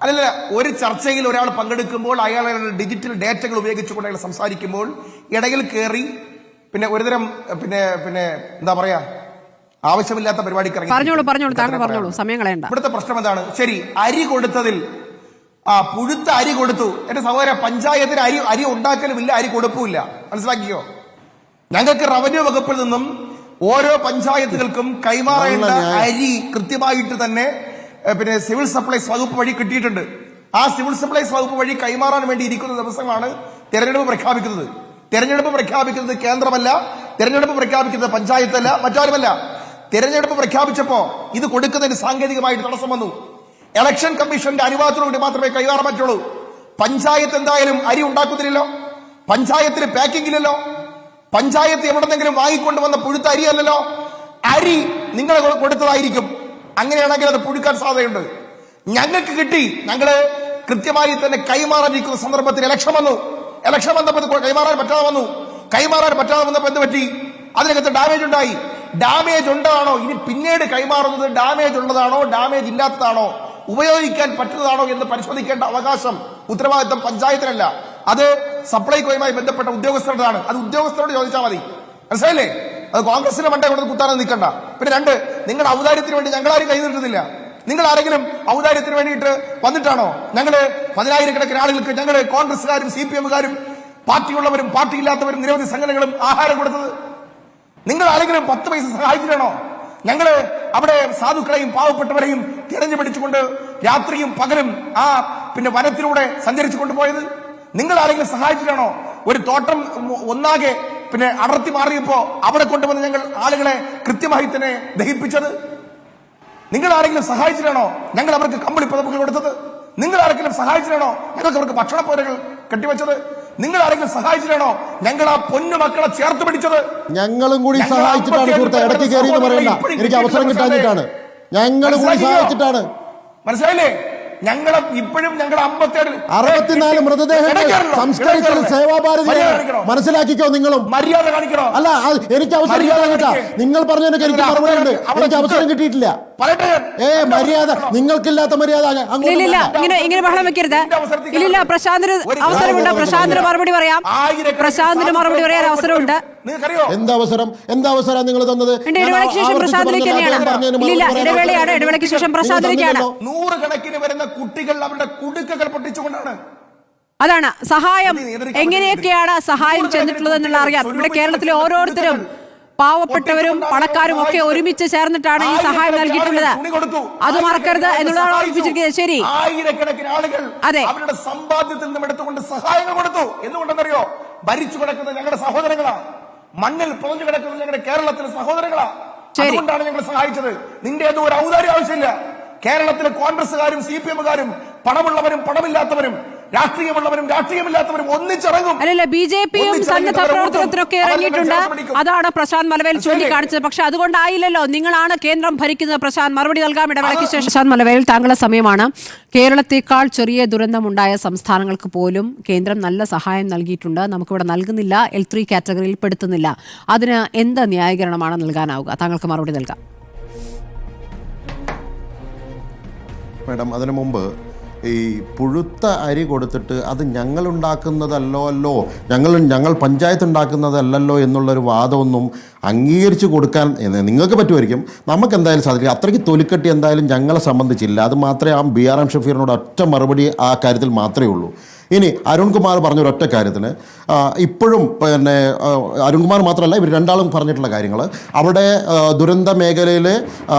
അല്ലല്ല, ഒരു ചർച്ചയിൽ ഒരാൾ പങ്കെടുക്കുമ്പോൾ അയാളുടെ ഡിജിറ്റൽ ഡേറ്റകൾ ഉപയോഗിച്ചുകൊണ്ട് അയാൾ സംസാരിക്കുമ്പോൾ ഇടയിൽ കയറി പിന്നെ ഒരുതരം പിന്നെ എന്താ പറയാ ആവശ്യമില്ലാത്ത പരിപാടിക്ക് ഇവിടുത്തെ പ്രശ്നം എന്താണ്? ശരി, അരി കൊടുത്തതിൽ പുഴുത്ത അരി കൊടുത്തു. എന്റെ സഹോദര, പഞ്ചായത്തിന് അരി ഉണ്ടാക്കലുമില്ല, അരി കൊടുപ്പുമില്ല. മനസ്സിലാക്കിയോ? ഞങ്ങൾക്ക് റവന്യൂ വകുപ്പിൽ നിന്നും ഓരോ പഞ്ചായത്തുകൾക്കും കൈമാറേണ്ട അരി കൃത്യമായിട്ട് തന്നെ പിന്നെ സിവിൽ സപ്ലൈസ് വകുപ്പ് വഴി കിട്ടിയിട്ടുണ്ട്. ആ സിവിൽ സപ്ലൈസ് വകുപ്പ് വഴി കൈമാറാൻ വേണ്ടി ഇരിക്കുന്ന ദിവസമാണ് തെരഞ്ഞെടുപ്പ് പ്രഖ്യാപിക്കുന്നത്. തെരഞ്ഞെടുപ്പ് പ്രഖ്യാപിക്കുന്നത് കേന്ദ്രമല്ല, തെരഞ്ഞെടുപ്പ് പ്രഖ്യാപിക്കുന്നത് പഞ്ചായത്തല്ല, മറ്റാരുമല്ല. തെരഞ്ഞെടുപ്പ് പ്രഖ്യാപിച്ചപ്പോ ഇത് കൊടുക്കുന്നതിന് സാങ്കേതികമായിട്ട് തടസ്സം വന്നു. ഇലക്ഷൻ കമ്മീഷന്റെ അനുവാദത്തോടുകൂടി മാത്രമേ കൈമാറാൻ പറ്റുള്ളൂ. പഞ്ചായത്ത് എന്തായാലും അരി ഉണ്ടാക്കുന്നില്ലല്ലോ, പഞ്ചായത്തിന് പാക്കിംഗ് ഇല്ലല്ലോ, പഞ്ചായത്ത് എവിടെന്നെങ്കിലും വാങ്ങിക്കൊണ്ടുവന്ന പുഴുത്ത അരിയല്ലല്ലോ, അരി നിങ്ങൾ കൊടുത്തതായിരിക്കും. അങ്ങനെയാണെങ്കിൽ അത് പുഴുക്കാൻ സാധ്യതയുണ്ട്. ഞങ്ങൾക്ക് കിട്ടി, ഞങ്ങള് കൃത്യമായി തന്നെ കൈമാറാനിരിക്കുന്ന സന്ദർഭത്തിൽ ഇലക്ഷൻ വന്നു. ഇലക്ഷൻ വന്നപ്പോൾ കൈമാറാൻ പറ്റാതെ വന്നു. കൈമാറാൻ പറ്റാതെ വന്നപ്പോൾ എന്ത് പറ്റി? അതിനകത്ത് ഡാമേജ് ഉണ്ടായി. ഡാമേജ് ഉണ്ടാണോ ഇനി പിന്നീട് കൈമാറുന്നത്? ഡാമേജ് ഉള്ളതാണോ ഡാമേജ് ഇല്ലാത്തതാണോ ഉപയോഗിക്കാൻ പറ്റുന്നതാണോ എന്ന് പരിശോധിക്കേണ്ട അവകാശം, ഉത്തരവാദിത്തം പഞ്ചായത്തിനല്ല, അത് സപ്ലൈകോയുമായി ബന്ധപ്പെട്ട ഉദ്യോഗസ്ഥരുടെയാണ്. അത് ഉദ്യോഗസ്ഥരോട് ചോദിച്ചാൽ മതി. മനസ്സിലായില്ലേ? അത് കോൺഗ്രസിന്റെ മണ്ടേ കൊണ്ട് കുത്താനൊന്നും നിൽക്കണ്ട. പിന്നെ രണ്ട്, നിങ്ങളുടെ ഔദാര്യത്തിന് വേണ്ടി ഞങ്ങളാരും കൈനിർത്തുന്നില്ല. നിങ്ങൾ ആരെങ്കിലും ഔദാര്യത്തിന് വേണ്ടിയിട്ട് വന്നിട്ടാണോ ഞങ്ങള് 10,000-കണക്കിന് ആളുകൾക്ക്, ഞങ്ങള് കോൺഗ്രസ്സുകാരും CPM-കാരും പാർട്ടിയുള്ളവരും പാർട്ടിയില്ലാത്തവരും നിരവധി സംഘടനകളും ആഹാരം കൊടുത്തത്? നിങ്ങൾ ആരെങ്കിലും 10 പൈസ സഹായിച്ചിട്ടാണോ ഞങ്ങള് അവിടെ സാധുക്കളെയും പാവപ്പെട്ടവരെയും തിരഞ്ഞു പിടിച്ചുകൊണ്ട് രാത്രിയും പകലും പിന്നെ വനത്തിലൂടെ സഞ്ചരിച്ചു കൊണ്ടുപോയത്? നിങ്ങൾ ആരെങ്കിലും സഹായിച്ചിട്ടാണോ ഒരു തോട്ടം ഒന്നാകെ പിന്നെ അടർത്തി മാറിയപ്പോ അവിടെ കൊണ്ടുവന്ന് ഞങ്ങൾ ആളുകളെ കൃത്യമായി തന്നെ ദഹിപ്പിച്ചത്? നിങ്ങൾ ആരെങ്കിലും സഹായിച്ചിട്ടാണോ ഞങ്ങൾ അവർക്ക് കമ്പിളി പുതപ്പുകൾ കൊടുത്തത്? നിങ്ങൾ ആരെങ്കിലും സഹായിച്ചിട്ടാണോ ഞങ്ങൾക്ക് അവർക്ക് ഭക്ഷണപ്പോരകൾ കെട്ടിവെച്ചത്? നിങ്ങൾ ആരെങ്കിലും സഹായിച്ചിട്ടാണോ ഞങ്ങൾ ആ പൊന്നു മക്കളെ ചേർത്ത് പിടിച്ചത്? ഞങ്ങളും കൂടി സഹായിച്ചിട്ടാണ് സുഹൃത്തെ. ഇടയ്ക്ക് കയറി എന്ന് പറയണ്ട, എനിക്ക് അവസരം കിട്ടാഞ്ഞിട്ടാണ്. ഞങ്ങളും കൂടി സഹായിച്ചിട്ടാണ്. മനസ്സിലായില്ലേ? ഞങ്ങളെ ഇപ്പോഴും ഞങ്ങളുടെ 64 മൃതദേഹങ്ങൾ സംസ്കരിക്കൽ സേവാഭാരതി മനസ്സിലാക്കിക്കോ. നിങ്ങളും മര്യാദ കാണിക്കണോ? അല്ല, എനിക്ക് അവസരം കിട്ടാൻ, നിങ്ങൾ പറഞ്ഞതിനൊക്കെ എനിക്ക് മറുപടി ഉണ്ട്. എനിക്ക് അവസരം കിട്ടിയിട്ടില്ല. മര്യാദ നിങ്ങൾക്കില്ലാത്ത മര്യാദ ഇങ്ങനെ ബഹളം വെക്കരുത്. ഇല്ല, പ്രശാന്തിന് അവസരമുണ്ട്. പ്രശാന്തിന് മറുപടി പറയാം. പ്രശാന്തിന് മറുപടി പറയാൻ അവസരമുണ്ട്. എന്താവസരം നിങ്ങൾ തന്നത്? ഇടവേളയ്ക്ക് ശേഷം പ്രശാന്തിലേക്ക് തന്നെയാണ്. ഇടവേളയാണ്. ഇടവേളയ്ക്ക് ശേഷം പ്രശാന്തിലേക്കാണ്. 100 കണക്കിന് വരുന്ന കുട്ടികൾ അവരുടെ കുടുക്കകൾ പൊട്ടിച്ചുകൊണ്ടാണ്. അതാണ് സഹായം. എങ്ങനെയൊക്കെയാണ് സഹായം ചെന്നിട്ടുള്ളത് എന്നുള്ള അറിയാം. ഇവിടെ കേരളത്തിലെ ഓരോരുത്തരും പാവപ്പെട്ടവരും പണക്കാരും ഒക്കെ ഒരുമിച്ച് ചേർന്നിട്ടാണ് ഈ സഹായം നൽകിയിട്ടുള്ളത്. അത് മറക്കരുത് എന്നുള്ളതാണ് ഓർമ്മിപ്പിച്ചിരിക്കുന്നത്. ശരി, ആയിരക്കണക്കിന് ആളുകൾ അവരുടെ സമ്പാദ്യത്തിൽ നിന്നും എടുത്തുകൊണ്ട് സഹായങ്ങൾ കൊടുത്തു. എന്തുകൊണ്ടെന്നറിയോ? ഭരിച്ചു കിടക്കുന്ന ഞങ്ങളുടെ സഹോദരങ്ങളാ, മണ്ണിൽ പുറഞ്ഞു കിടക്കുന്ന ഞങ്ങളുടെ കേരളത്തിലെ സഹോദരങ്ങളാ. അതുകൊണ്ടാണ് ഞങ്ങൾ സഹായിച്ചത്. നിന്റെ ഏതോ ഒരു ഔദാര്യം ആവശ്യമില്ല. കേരളത്തിലെ കോൺഗ്രസുകാരും CPM-കാരും പണമുള്ളവരും പണമില്ലാത്തവരും രാഷ്ട്രീയമുള്ളവരും രാഷ്ട്രീയമില്ലാത്തവരും ഒന്നിച്ചിറങ്ങും. അല്ലല്ല, BJP-യും സന്നദ്ധ പ്രവർത്തനത്തിനൊക്കെ ഇറങ്ങിയിട്ടുണ്ട്. അതാണ് പ്രശാന്ത് മലവേൽ ചൂണ്ടിക്കാണിച്ചത്. പക്ഷെ അതുകൊണ്ടായില്ലല്ലോ. നിങ്ങളാണ് കേന്ദ്രം ഭരിക്കുന്നത്. പ്രശാന്ത് മറുപടി നൽകാം ഇടവേളയ്ക്ക് ശേഷം. പ്രശാന്ത് മലവേൽ, താങ്കളുടെ സമയമാണ്. കേരളത്തെക്കാൾ ചെറിയ ദുരന്തമുണ്ടായ സംസ്ഥാനങ്ങൾക്ക് പോലും കേന്ദ്രം നല്ല സഹായം നൽകിയിട്ടുണ്ട്. നമുക്കിവിടെ നൽകുന്നില്ല, L3 കാറ്റഗറിയിൽ പെടുത്തുന്നില്ല. അതിന് എന്ത് ന്യായീകരണമാണ് നൽകാനാവുക? താങ്കൾക്ക് മറുപടി നൽകാം. മാഡം, അതിനു മുമ്പ് ഈ പുഴുത്ത അരി കൊടുത്തിട്ട് അത് ഞങ്ങളുണ്ടാക്കുന്നതല്ലോ ഞങ്ങൾ പഞ്ചായത്ത് ഉണ്ടാക്കുന്നതല്ലല്ലോ എന്നുള്ളൊരു വാദമൊന്നും അംഗീകരിച്ച് കൊടുക്കാൻ നിങ്ങൾക്ക് പറ്റുമായിരിക്കും, നമുക്ക് എന്തായാലും സാധിക്കില്ല. അത്രയ്ക്ക് തൊലിക്കെട്ടി എന്തായാലും ഞങ്ങളെ സംബന്ധിച്ചില്ല. അത് മാത്രമേ ആ BRM ഷഫീറിനോട് ഒറ്റ മറുപടി ആ കാര്യത്തിൽ മാത്രമേ ഉള്ളൂ. ഇനി അരുൺകുമാർ പറഞ്ഞൊരൊറ്റ കാര്യത്തിന് ഇപ്പോഴും പിന്നെ അരുൺകുമാർ മാത്രമല്ല, ഇവർ രണ്ടാളും പറഞ്ഞിട്ടുള്ള കാര്യങ്ങൾ അവിടെ ദുരന്ത മേഖലയിൽ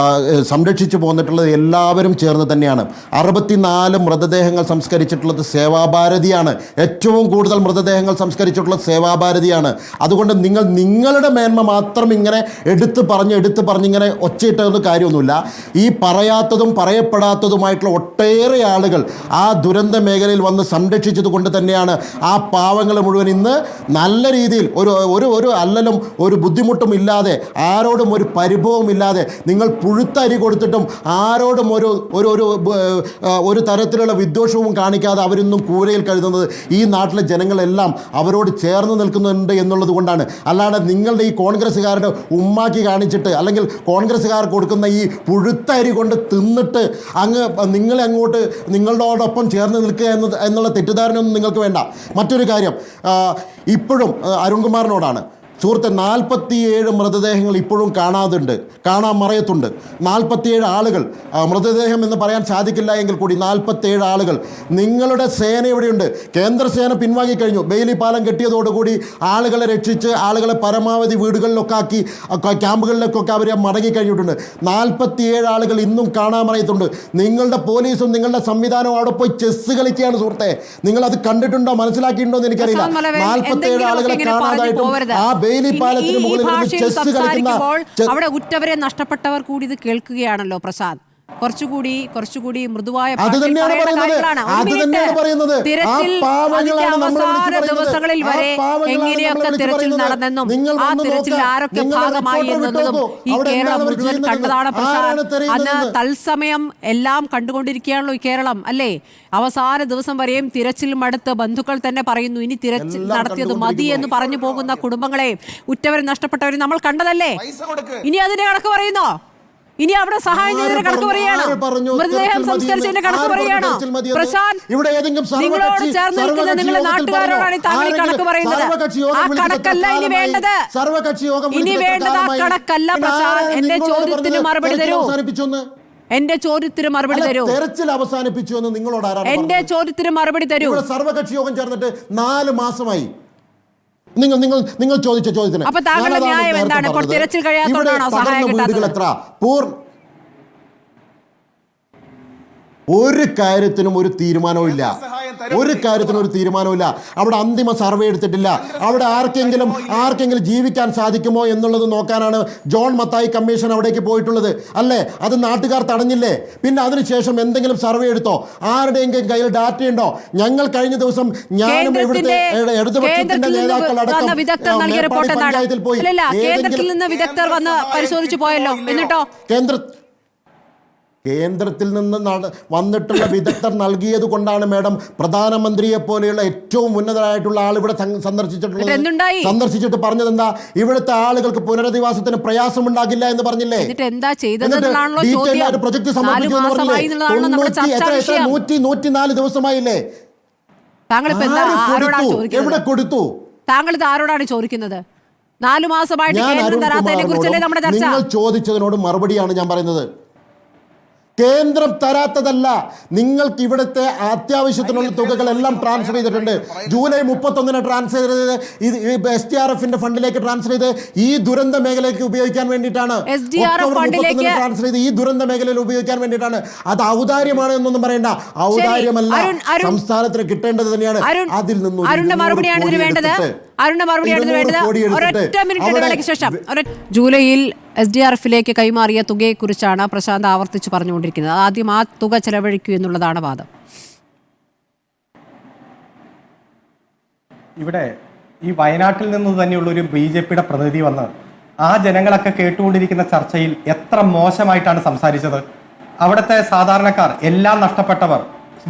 സംരക്ഷിച്ചു പോന്നിട്ടുള്ളത് എല്ലാവരും ചേർന്ന് തന്നെയാണ്. 64 മൃതദേഹങ്ങൾ സംസ്കരിച്ചിട്ടുള്ളത് സേവാഭാരതിയാണ്. ഏറ്റവും കൂടുതൽ മൃതദേഹങ്ങൾ സംസ്കരിച്ചിട്ടുള്ളത് സേവാഭാരതിയാണ്. അതുകൊണ്ട് നിങ്ങളുടെ മേന്മ മാത്രം ഇങ്ങനെ എടുത്ത് പറഞ്ഞിങ്ങനെ ഒച്ചയിട്ടതൊന്നും കാര്യമൊന്നുമില്ല. ഈ പറയാത്തതും പറയപ്പെടാത്തതുമായിട്ടുള്ള ഒട്ടേറെ ആളുകൾ ആ ദുരന്ത മേഖലയിൽ വന്ന് സംരക്ഷിച്ചത് കൊണ്ട് തന്നെയാണ് ആ പാവങ്ങൾ മുഴുവൻ ഇന്ന് നല്ല രീതിയിൽ ഒരു അല്ലലും ഒരു ബുദ്ധിമുട്ടും ഇല്ലാതെ, ആരോടും ഒരു പരിഭവമില്ലാതെ, നിങ്ങൾ പുഴുത്തരി കൊടുത്തിട്ടും ആരോടും ഒരു തരത്തിലുള്ള വിദ്വേഷവും കാണിക്കാതെ അവരൊന്നും കൂരയിൽ കഴുതുന്നത് ഈ നാട്ടിലെ ജനങ്ങളെല്ലാം അവരോട് ചേർന്ന് നിൽക്കുന്നുണ്ട് എന്നുള്ളത് കൊണ്ടാണ്. അല്ലാതെ നിങ്ങളുടെ ഈ കോൺഗ്രസ്സുകാരുടെ ഉമ്മാക്കി കാണിച്ചിട്ട് അല്ലെങ്കിൽ കോൺഗ്രസ്സുകാർ കൊടുക്കുന്ന ഈ പുഴുത്തരി കൊണ്ട് തിന്നിട്ട് നിങ്ങളെ അങ്ങോട്ട് നിങ്ങളോടൊപ്പം ചേർന്ന് നിൽക്കുക എന്നുള്ള തെറ്റിദ്ധാരണയൊന്നും നിങ്ങൾക്ക് വേണ്ട. മറ്റൊരു കാര്യം ഇപ്പോഴും അരുൺകുമാറിനോടാണ്. സുഹൃത്തെ, 47 മൃതദേഹങ്ങൾ ഇപ്പോഴും കാണാൻ മറയത്തുണ്ട്. 47 ആളുകൾ, മൃതദേഹം എന്ന് പറയാൻ സാധിക്കില്ല എങ്കിൽ കൂടി 47 ആളുകൾ. നിങ്ങളുടെ സേന എവിടെയുണ്ട്? കേന്ദ്രസേന പിൻവാങ്ങിക്കഴിഞ്ഞു. ബെയിലി പാലം കെട്ടിയതോടുകൂടി ആളുകളെ രക്ഷിച്ച് ആളുകളെ പരമാവധി വീടുകളിലൊക്കെ ആക്കി ക്യാമ്പുകളിലേക്കൊക്കെ അവർ മടങ്ങിക്കഴിഞ്ഞിട്ടുണ്ട്. 47 ആളുകൾ ഇന്നും കാണാൻ മറയത്തുണ്ട്. നിങ്ങളുടെ പോലീസും നിങ്ങളുടെ സംവിധാനവും അവിടെ പോയി ചെസ്സ് കളിക്കുകയാണ് സുഹൃത്തെ. നിങ്ങളത് കണ്ടിട്ടുണ്ടോ, മനസ്സിലാക്കിയിട്ടുണ്ടോ എന്ന് എനിക്കറിയില്ല. 47 ആളുകളെ കാണാതായിട്ടും ആ അവിടെ ഉറ്റവരെ നഷ്ടപ്പെട്ടവർ കൂടി ഇത് കേൾക്കുകയാണല്ലോ പ്രസാദ്. കുറച്ചുകൂടി മൃദുവായ ദിവസങ്ങളിൽ വരെ എങ്ങനെയൊക്കെ തിരച്ചിൽ നടന്നെന്നും ആ തിരച്ചിൽ ആരൊക്കെ ഭാഗമായി എന്നതും ഈ കേരളം മുഴുവൻ കണ്ടതാണ് പ്രസാദ്. അന്ന് തത്സമയം എല്ലാം കണ്ടുകൊണ്ടിരിക്കുകയാണല്ലോ ഈ കേരളം, അല്ലേ? അവസാന ദിവസം വരെയും തിരച്ചിൽ മടുത്ത് ബന്ധുക്കൾ തന്നെ പറയുന്നു ഇനി തിരച്ചിൽ നടത്തിയത് മതി എന്ന് പറഞ്ഞു പോകുന്ന കുടുംബങ്ങളെ, ഉറ്റവരും നഷ്ടപ്പെട്ടവരും നമ്മൾ കണ്ടതല്ലേ. ഇനി അതിന്റെ കണക്ക് പറയുന്നോ? ഇനി അവിടെ സഹായം ചെയ്തതിന്റെ കണക്ക് പറയാണ്, മൃതദേഹം സംസ്കരിച്ചതിന്റെ കണക്ക് പറയാണ്. പ്രശാന്ത്, നിങ്ങളോട് ചേർന്ന് നിൽക്കുന്ന നിങ്ങളുടെ നാട്ടുകാരോടാണ് താങ്കൾ കണക്ക് പറയുന്നത്. ആ കണക്കല്ല ഇനി വേണ്ടത്. ഇനി വേണ്ടത് ആ കണക്കല്ല പ്രശാന്ത്. എന്റെ ചോദ്യത്തിന് മറുപടി തരൂ. എന്റെ ചോദ്യത്തിന് മറുപടി തരൂ. തെരച്ചിൽ അവസാനിപ്പിച്ചു എന്ന് നിങ്ങളോട് ആരാണ്? എന്റെ ചോദ്യത്തിന് മറുപടി തരൂ. സർവകക്ഷി യോഗം ചേർന്നിട്ട് 4 മാസമായി. നിങ്ങൾ ചോദിച്ച ചോദ്യത്തിന് അപ്പൊ താങ്കളുടെ ന്യായം എന്താണ്? ഇപ്പോൾ തിരച്ചിൽ കഴിയാത്തതുകൊണ്ടാണോ സഹായം കിട്ടാത്തത്? ഒരു കാര്യത്തിനും ഒരു തീരുമാനവുമില്ല. അവിടെ അന്തിമ സർവേ എടുത്തിട്ടില്ല. അവിടെ ആർക്കെങ്കിലും ജീവിക്കാൻ സാധിക്കുമോ എന്നുള്ളത് നോക്കാനാണ് ജോൺ മത്തായി കമ്മീഷൻ അവിടേക്ക് പോയിട്ടുള്ളത്, അല്ലേ? അത് നാട്ടുകാർ തടഞ്ഞില്ലേ? പിന്നെ അതിനുശേഷം എന്തെങ്കിലും സർവേ എടുത്തോ? ആരുടെയെങ്കിലും കയ്യിൽ ഡാറ്റയുണ്ടോ? ഞങ്ങൾ കഴിഞ്ഞ ദിവസം ഞാനും ഇവിടുത്തെ ഇടതുപക്ഷത്തിന്റെ നേതാക്കളടക്കം പഞ്ചായത്തിൽ പോയി. കേന്ദ്രത്തിൽ നിന്ന് വിദഗ്ധർ വന്ന് പരിശോധിച്ചു പോയല്ലോ. എന്നിട്ടോ കേന്ദ്രത്തിൽ നിന്ന് വന്നിട്ടുള്ള വിദഗ്ധർ നൽകിയത് കൊണ്ടാണ് മാഡം പ്രധാനമന്ത്രിയെ പോലെയുള്ള ഏറ്റവും ഉന്നതരായിട്ടുള്ള ആൾ ഇവിടെ സന്ദർശിച്ചിട്ട് പറഞ്ഞത് എന്താ? ഇവിടുത്തെ ആളുകൾക്ക് പുനരധിവാസത്തിന് പ്രയാസമുണ്ടാകില്ല എന്ന് പറഞ്ഞില്ലേ? പ്രൊജക്ട് സമർപ്പിച്ചു എന്ന് പറഞ്ഞില്ലേ? 104 ദിവസമായില്ലേ? എവിടെ കൊടുത്തു? താങ്കൾ ഇത് ആരോടാണ് ചോദിക്കുന്നത്? 4 മാസമായിട്ട് കേന്ദ്രം തരാത്തതിനെ കുറിച്ചല്ലേ നമ്മുടെ ചർച്ച? നിങ്ങൾ ചോദിച്ചതിനോട് മറുപടിയാണ് ഞാൻ പറയുന്നത്. കേന്ദ്രം തരാത്തതല്ല, നിങ്ങൾക്ക് ഇവിടുത്തെ അത്യാവശ്യത്തിനുള്ള തുകകളെല്ലാം ട്രാൻസ്ഫർ ചെയ്തിട്ടുണ്ട്. ജൂലൈ 31 ട്രാൻസ്ഫർ ചെയ്തത് SDRF ഫണ്ടിലേക്ക് ട്രാൻസ്ഫർ ചെയ്ത് ഈ ദുരന്ത മേഖലയ്ക്ക് ഉപയോഗിക്കാൻ വേണ്ടിയിട്ടാണ്. ട്രാൻസ്ഫർ ചെയ്ത് ഈ ദുരന്ത മേഖലയിൽ ഉപയോഗിക്കാൻ വേണ്ടിയിട്ടാണ്. അത് ഔദാര്യമാണ് എന്നൊന്നും പറയണ്ട, ഔദാര്യമല്ല, സംസ്ഥാനത്തിന് കിട്ടേണ്ടത് തന്നെയാണ്. അതിൽ നിന്നും ജൂലൈയിൽ SDRFിലേക്ക് കൈമാറിയ തുകയെക്കുറിച്ചാണ് പ്രശാന്ത് ആവർത്തിച്ച് പറഞ്ഞുകൊണ്ടിരിക്കുന്നത്. ആദ്യം ആ തുക ചെലവഴിക്കൂ എന്നുള്ളതാണ് വാദം. ഇവിടെ ഈ വയനാട്ടിൽ നിന്ന് തന്നെയുള്ള ഒരു BJPയുടെ പ്രതിനിധി വന്ന് ആ ജനങ്ങളൊക്കെ കേട്ടുകൊണ്ടിരിക്കുന്ന ചർച്ചയിൽ എത്ര മോശമായിട്ടാണ് സംസാരിച്ചത്. അവിടുത്തെ സാധാരണക്കാർ, എല്ലാം നഷ്ടപ്പെട്ടവർ,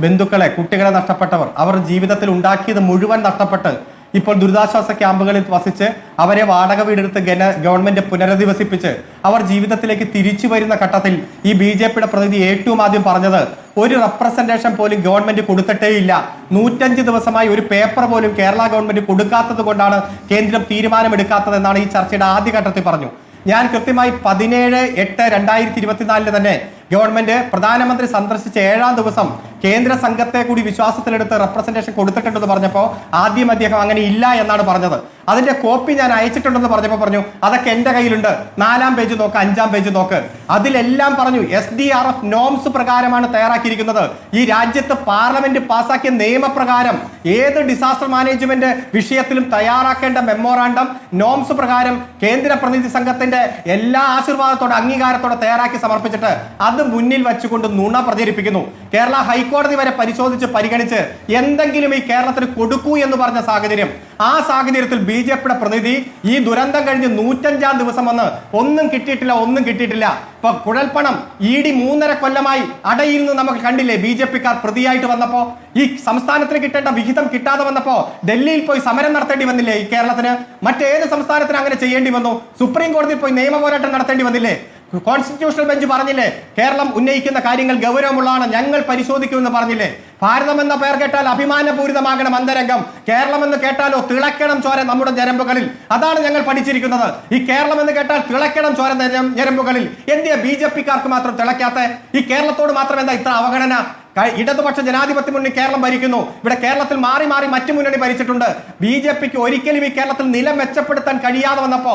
ബന്ധുക്കളെ, കുട്ടികളെ നഷ്ടപ്പെട്ടവർ, അവർ ജീവിതത്തിൽ ഉണ്ടാക്കിയത് മുഴുവൻ നഷ്ടപ്പെട്ട് ഇപ്പോൾ ദുരിതാശ്വാസ ക്യാമ്പുകളിൽ വസിച്ച് അവരെ വാടക വീടെടുത്ത് ഗവൺമെന്റ് പുനരധിവസിപ്പിച്ച് അവർ ജീവിതത്തിലേക്ക് തിരിച്ചു വരുന്ന ഘട്ടത്തിൽ ഈ BJPയുടെ പ്രതിനിധി ഏറ്റവും ആദ്യം പറഞ്ഞത് ഒരു റെപ്രസെന്റേഷൻ പോലും ഗവൺമെന്റ് കൊടുത്തിട്ടേ ഇല്ല. 105 ദിവസമായി ഒരു പേപ്പർ പോലും കേരള ഗവൺമെന്റ് കൊടുക്കാത്തത് കൊണ്ടാണ് കേന്ദ്രം തീരുമാനമെടുക്കാത്തതെന്നാണ് ഈ ചർച്ചയുടെ ആദ്യഘട്ടത്തിൽ പറഞ്ഞു. ഞാൻ കൃത്യമായി 17/8/2024 തന്നെ ഗവൺമെന്റ് പ്രധാനമന്ത്രി സന്ദർശിച്ച 7ാം ദിവസം കേന്ദ്ര സംഘത്തെ കൂടി വിശ്വാസത്തിലെടുത്ത് റെപ്രസെന്റേഷൻ കൊടുത്തിട്ടുണ്ടെന്ന് പറഞ്ഞപ്പോൾ ആദ്യം അദ്ദേഹം അങ്ങനെ ഇല്ല എന്നാണ് പറഞ്ഞത്. അതിന്റെ കോപ്പി ഞാൻ അയച്ചിട്ടുണ്ടെന്ന് പറഞ്ഞപ്പോൾ പറഞ്ഞു അതൊക്കെ എന്റെ കയ്യിലുണ്ട്, 4ാം പേജ് നോക്ക്, 5ാം പേജ് നോക്ക്. അതിലെല്ലാം പറഞ്ഞു SDRF നോംസ് പ്രകാരമാണ് തയ്യാറാക്കിയിരിക്കുന്നത്. ഈ രാജ്യത്ത് പാർലമെന്റ് പാസാക്കിയ നിയമപ്രകാരം ഏത് ഡിസാസ്റ്റർ മാനേജ്മെന്റ് വിഷയത്തിലും തയ്യാറാക്കേണ്ട മെമ്മോറാണ്ടം നോംസ് പ്രകാരം കേന്ദ്ര പ്രതിനിധി സംഘത്തിന്റെ എല്ലാ ആശീർവാദത്തോടെ അംഗീകാരത്തോടെ തയ്യാറാക്കി സമർപ്പിച്ചിട്ട് അത് മുന്നിൽ വെച്ചുകൊണ്ട് നുണ പ്രചരിപ്പിക്കുന്നു. കേരള ഹൈക്കോടതി വരെ പരിശോധിച്ച് പരിഗണിച്ച് എന്തെങ്കിലും ഈ കേരളത്തിന് കൊടുക്കൂ എന്ന് പറഞ്ഞ സാഹചര്യം, ആ സാഹചര്യത്തിൽ BJPയുടെ പ്രതിനിധി ഈ ദുരന്തം കഴിഞ്ഞ് 105ാം ദിവസം വന്ന് ഒന്നും കിട്ടിയിട്ടില്ല. ഇപ്പൊ കുഴൽപ്പണം ED 3.5 കൊല്ലമായി അടയിൽ നിന്ന് നമുക്ക് കണ്ടില്ലേ. BJPക്കാർ പ്രതിയായിട്ട് വന്നപ്പോ ഈ സംസ്ഥാനത്തിന് കിട്ടേണ്ട വിഹിതം കിട്ടാതെ വന്നപ്പോ ഡൽഹിയിൽ പോയി സമരം നടത്തേണ്ടി വന്നില്ലേ ഈ കേരളത്തിന്? മറ്റേത് സംസ്ഥാനത്തിന് അങ്ങനെ ചെയ്യേണ്ടി വന്നു? സുപ്രീം കോടതിയിൽ പോയി നിയമ പോരാട്ടം നടത്തേണ്ടി വന്നില്ലേ? കോൺസ്റ്റിറ്റ്യൂഷണൽ ബെഞ്ച് പറഞ്ഞില്ലേ കേരളം ഉന്നയിക്കുന്ന കാര്യങ്ങൾ ഗൗരവമുള്ളതാണ്, ഞങ്ങൾ പരിശോധിക്കുമെന്ന് പറഞ്ഞില്ലേ? ഭാരതം എന്ന പേർ കേട്ടാൽ അഭിമാനപൂരിതമാകണം അന്തരംഗം, കേരളം എന്ന് കേട്ടാലോ തിളക്കണം ചോര നമ്മുടെ ഞരമ്പുകളിൽ. അതാണ് ഞങ്ങൾ പഠിച്ചിരിക്കുന്നത്. ഈ കേരളം എന്ന് കേട്ടാൽ തിളക്കണം ചോര ഞരമ്പുകളിൽ. എന്തിയാ BJPക്കാർക്ക് മാത്രം തിളക്കാത്ത? ഈ കേരളത്തോട് മാത്രം എന്താ ഇത്ര അവഗണന? ഇടതുപക്ഷ ജനാധിപത്യ മുന്നണി കേരളം ഭരിക്കുന്നു. ഇവിടെ കേരളത്തിൽ മാറി മാറി മറ്റു മുന്നണി ഭരിച്ചിട്ടുണ്ട്. BJPക്ക് ഒരിക്കലും ഈ കേരളത്തിൽ നില മെച്ചപ്പെടുത്താൻ കഴിയാതെ വന്നപ്പോ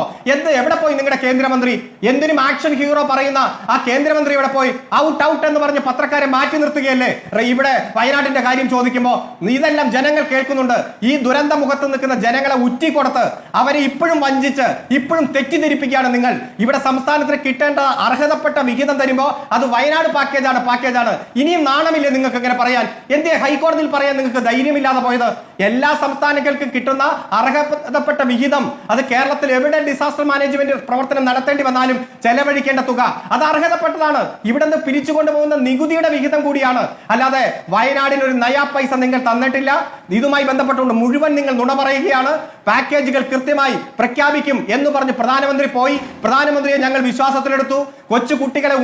എവിടെ പോയി നിങ്ങളുടെ കേന്ദ്രമന്ത്രി? എന്തിനും ആക്ഷൻ ഹീറോ പറയുന്ന ആ കേന്ദ്രമന്ത്രി ഇവിടെ പോയി ഔട്ട് എന്ന് പറഞ്ഞ് പത്രക്കാരെ മാറ്റി നിർത്തുകയല്ലേ? ഇവിടെ വയനാട്ടിന്റെ കാര്യം ചോദിക്കുമ്പോൾ ഇതെല്ലാം ജനങ്ങൾ കേൾക്കുന്നുണ്ട്. ഈ ദുരന്ത മുഖത്ത് നിൽക്കുന്ന ജനങ്ങളെ ഉറ്റിക്കൊടുത്ത് അവരെ ഇപ്പോഴും വഞ്ചിച്ച് ഇപ്പോഴും തെറ്റിദ്ധരിപ്പിക്കുകയാണ് നിങ്ങൾ. ഇവിടെ സംസ്ഥാനത്തിന് കിട്ടേണ്ട അർഹതപ്പെട്ട വിഹിതം തരുമ്പോൾ അത് വയനാട് പാക്കേജാണ്. ഇനിയും നാണമില്ല നിങ്ങൾക്ക് ഇങ്ങനെ പറയാൻ? എന്തേ ഹൈക്കോടതിയിൽ പറയാൻ നിങ്ങൾക്ക് ധൈര്യമില്ലാതെ പോയത്? എല്ലാ സംസ്ഥാനങ്ങൾക്കും കിട്ടുന്ന അർഹതപ്പെട്ട വിഹിതം അത് കേരളത്തിൽ എവിടെ ഡിസാസ്റ്റർ മാനേജ്മെന്റ് പ്രവർത്തനം നടത്തേണ്ടി വന്നാലും ചെലവഴിക്കേണ്ട തുക അത് അർഹതപ്പെട്ടതാണ്. ഇവിടെ നിന്ന് പിരിച്ചുകൊണ്ടുപോകുന്ന നികുതിയുടെ വിഹിതം കൂടിയാണ്. അല്ലാതെ വയനാടിന് ഒരു നയാ പൈസ നിങ്ങൾ തന്നിട്ടില്ല. ഇതുമായി ബന്ധപ്പെട്ടുകൊണ്ട് മുഴുവൻ നിങ്ങൾ നുണ പറയുകയാണ്. പാക്കേജുകൾ കൃത്യമായി പ്രഖ്യാപിക്കും എന്ന് പറഞ്ഞ് പ്രധാനമന്ത്രി പോയി. പ്രധാനമന്ത്രിയെ ഞങ്ങൾ വിശ്വാസത്തിലെടുത്തു. കൊച്ചു കുട്ടികളെ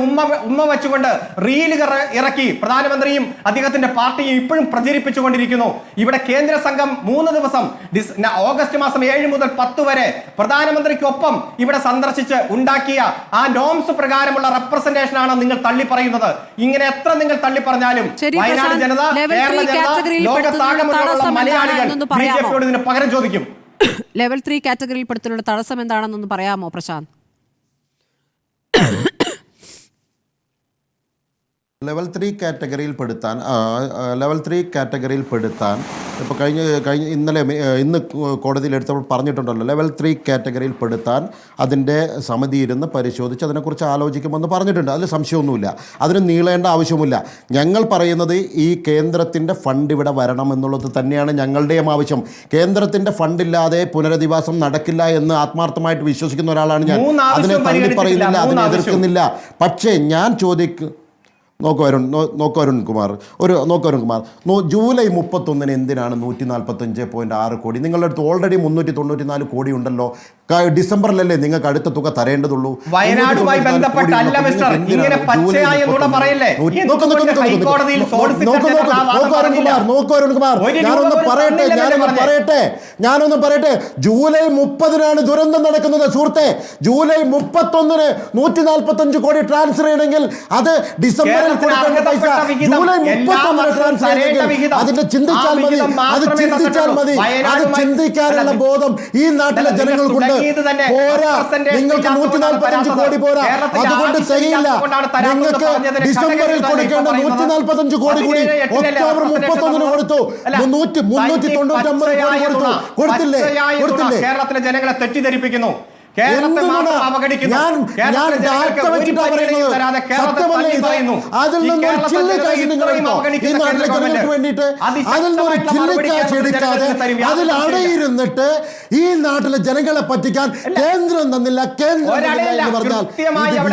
ഉമ്മ വെച്ചുകൊണ്ട് റീലുകൾ ഇറക്കി പ്രധാനമന്ത്രിയും അദ്ദേഹത്തിന്റെ പാർട്ടിയും ഇപ്പോഴും പ്രചരിപ്പിച്ചുകൊണ്ടിരിക്കുന്നു. ഇവിടെ കേന്ദ്ര സംഘം 3 ദിവസം ഓഗസ്റ്റ് മാസം 7 മുതൽ 10 വരെ പ്രധാനമന്ത്രിക്കൊപ്പം ഇവിടെ സന്ദർശിച്ച് ഉണ്ടാക്കിയ ആ നോംസ് പ്രകാരമുള്ള റെപ്രസെന്റേഷൻ ആണ് നിങ്ങൾ തള്ളി പറയുന്നത്. ഇങ്ങനെ എത്ര നിങ്ങൾ തള്ളി പറഞ്ഞാലും വയനാട് ജനത, കേരള ജനത, ലോകത്താകമുള്ള മലയാളികൾ BJPയോട് ഇതിന് പകരം ചോദിക്കും. ലെവൽ 3 കാറ്റഗറിയിൽ പെടുത്തുള്ള തടസ്സം എന്താണെന്നൊന്ന് പറയാമോ പ്രശാന്ത്? ലെവൽ 3 കാറ്റഗറിയിൽ പെടുത്താൻ ഇപ്പോൾ ഇന്ന് കോടതിയിൽ എടുത്തപ്പോൾ പറഞ്ഞിട്ടുണ്ടല്ലോ, ലെവൽ 3 കാറ്റഗറിയിൽ പെടുത്താൻ അതിൻ്റെ സമിതി ഇരുന്ന് പരിശോധിച്ച് അതിനെക്കുറിച്ച് ആലോചിക്കുമെന്ന് പറഞ്ഞിട്ടുണ്ട്. അതിൽ സംശയമൊന്നുമില്ല, അതിന് നീളേണ്ട ആവശ്യമില്ല. ഞങ്ങൾ പറയുന്നത് ഈ കേന്ദ്രത്തിൻ്റെ ഫണ്ട് ഇവിടെ വരണം എന്നുള്ളത് തന്നെയാണ് ഞങ്ങളുടെയും ആവശ്യം. കേന്ദ്രത്തിൻ്റെ ഫണ്ടില്ലാതെ പുനരധിവാസം നടക്കില്ല എന്ന് ആത്മാർത്ഥമായിട്ട് വിശ്വസിക്കുന്ന ഒരാളാണ് ഞാൻ. അതിനെ തള്ളി പറയുന്നില്ല, അതിനെ എതിർക്കുന്നില്ല. പക്ഷേ ഞാൻ നോക്കൂ അരുൺകുമാർ, ജൂലൈ 31 എന്തിനാണ് 145.6 കോടി? നിങ്ങളുടെ അടുത്ത് ഓൾറെഡി 394 കോടി ഉണ്ടല്ലോ. ഡിസംബറിലല്ലേ നിങ്ങൾക്ക് അടുത്ത തുക തരേണ്ടതുള്ളൂ. വയനാടുമായി ബന്ധപ്പെട്ടല്ല മിസ്റ്റർ, ഇങ്ങനെ പച്ചയായ നുണ പറയല്ലേ. ഹൈക്കോടതിയിൽ ഞാനൊന്ന് പറയട്ടെ, ജൂലൈ 30-നാണ് ദുരന്തം നടക്കുന്നത് സുഹൃത്തെ. ജൂലൈ 31-ന് 145 കോടി ട്രാൻസ്ഫർ ചെയ്യണമെങ്കിൽ അത് ഡിസംബറിൽ കൊടുക്കേണ്ട പൈസ ജൂലൈ 31-ന് ട്രാൻസ്ഫർ ചെയ്യണമെങ്കിൽ അതിന്റെ ചിന്തിച്ചാൽ മതി. അത് ചിന്തിച്ചാൽ മതി. അത് ചിന്തിക്കാനുള്ള ബോധം ഈ നാട്ടിലെ ജനങ്ങൾക്കുണ്ട്. പോരാ, നിങ്ങൾക്ക് 145 കോടി പോരാ, അതുകൊണ്ട് തികയില്ല. നിങ്ങൾക്ക് ഡിസംബറിൽ കൊടുക്കേണ്ട 145 കോടി കൂടി ഒക്ടോബർ 31-ന് കൊടുത്തു. 399 കോടി കൊടുത്തു. കൊടുത്തില്ലേ? കേരളത്തിലെ ജനങ്ങളെ തെറ്റിദ്ധരിപ്പിക്കുന്നു. അതിലടയിരുന്നിട്ട് ഈ നാട്ടിലെ ജനങ്ങളെ പറ്റിക്കാൻ കേന്ദ്രം തന്നില്ല, കേന്ദ്രം പറഞ്ഞാൽ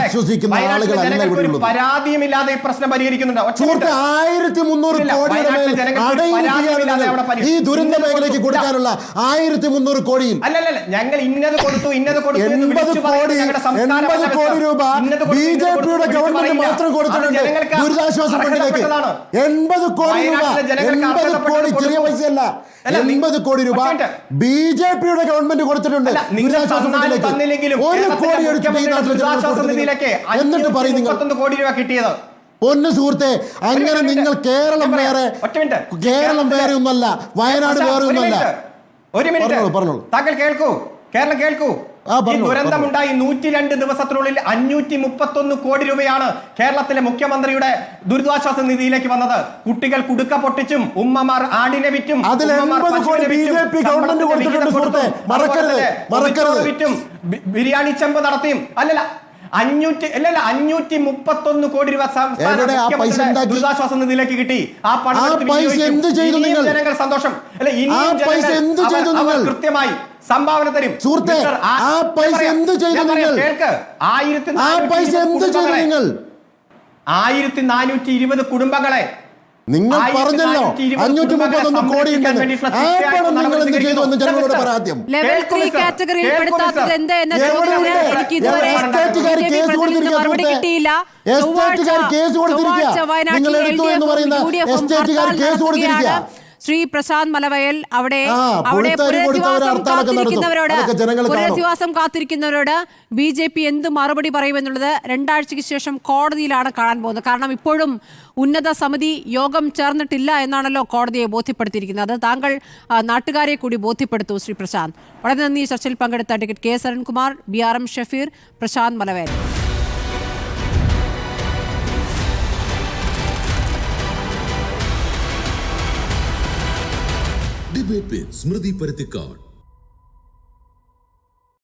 വിശ്വസിക്കുന്ന ആളുകളല്ല ഇവിടെ ഉള്ളത്. പരാതിയുമില്ലാതെ ഈ പ്രശ്നം പരിഹരിക്കുന്നുണ്ട്. 1300 കോടിയുടെ മേൽ അടയിരിക്കുകയാണ് ഈ ദുരന്ത മേഖലയ്ക്ക് കൊടുക്കാനുള്ള 1300 കോടിയിൽ. അല്ലല്ല, ഞങ്ങൾ ഇന്നത് കൊടുത്തു, ഇന്നത് 80 കോടി രൂപ ബിജെപിയുടെ ഗവൺമെന്റ് മാത്രം കൊടുത്തിട്ടുണ്ട് ദുരിതാശ്വാസ ഫണ്ടിലേക്ക്. 80 കോടി രൂപ, 80 കോടി ചെറിയ പൈസയല്ല. 80 കോടി രൂപ ബിജെപിയുടെ ഗവൺമെന്റ് കൊടുത്തിട്ടുണ്ട് ദുരിതാശ്വാസ ഫണ്ടിലേക്ക്. 1 കോടി എടുത്തിട്ട് ഈ നാട്ടിലെ എന്നിട്ട് പറയും നിങ്ങൾ 30 കോടി രൂപ കിട്ടിയത്. ഒന്ന് സുഹൃത്തെ, അങ്ങനെ നിങ്ങൾ കേരളം വേറെ ഒന്നല്ല, വയനാട് വേറെ ഒന്നല്ല. ഒരു മിനിറ്റ് പറഞ്ഞോളൂ. താങ്കൾ കേൾക്കൂ, കേരളം കേൾക്കൂ. ഈ ദുരന്തമുണ്ടായി 102 ദിവസത്തിനുള്ളിൽ 531 കോടി രൂപയാണ് കേരളത്തിലെ മുഖ്യമന്ത്രിയുടെ ദുരിതാശ്വാസ നിധിയിലേക്ക് വന്നത്. കുട്ടികൾ കുടുക്ക പൊട്ടിച്ചും ഉമ്മമാർ ആടിനെ വിറ്റും വിറ്റും ബിരിയാണി ചെമ്പ് നടത്തിയും 531 കോടി രൂപ ദുരിതാശ്വാസ നിധിയിലേക്ക് കിട്ടി. ആ പണം ജനങ്ങൾ സന്തോഷം. അല്ലെ, ഇനിയും കൃത്യമായി സംഭാവന തരും. സുഹൃത്തെ, ആ പൈസ എന്ത് ചെയ്തു നിങ്ങൾ? 1420 കുടുംബങ്ങളെ നിങ്ങൾ പറഞ്ഞല്ലോ 531 കോടി ഉണ്ടെന്ന്. ആ പണം നിങ്ങൾ എന്ത് ചെയ്തു എന്ന് ജനങ്ങളോട് പറയാദ്യം. ലെവൽ 3 കാറ്റഗറിയിൽ പെടുത്താത്തത് എന്ത് എന്ന ചോദ്യത്തിന് എനിക്ക് ഇതുവരെ മറുപടി കിട്ടിയില്ല. നിങ്ങൾ എടുത്തു എന്ന് പറയുന്ന എസ്റ്റേറ്റുകാർ കേസ് കൊടുത്തിരിക്കുക. ശ്രീ പ്രശാന്ത് മലവയൽ അവിടെ പുനരധിവാസം കാത്തിരിക്കുന്നവരോട് BJP എന്ത് മറുപടി പറയുമെന്നുള്ളത് 2 ആഴ്ചയ്ക്ക് ശേഷം കോടതിയിലാണ് കാണാൻ പോകുന്നത്. കാരണം ഇപ്പോഴും ഉന്നത സമിതി യോഗം ചേർന്നിട്ടില്ല എന്നാണല്ലോ കോടതിയെ ബോധ്യപ്പെടുത്തിയിരിക്കുന്നത്. അത് താങ്കൾ നാട്ടുകാരെ കൂടി ബോധ്യപ്പെടുത്തൂ ശ്രീ പ്രശാന്ത്. വളരെ നന്ദി. ചർച്ചയിൽ പങ്കെടുത്ത advocate K Sarankumar, BRM Shafeer, Prashanth Malavayal. Debate with Smriti Paruthikad.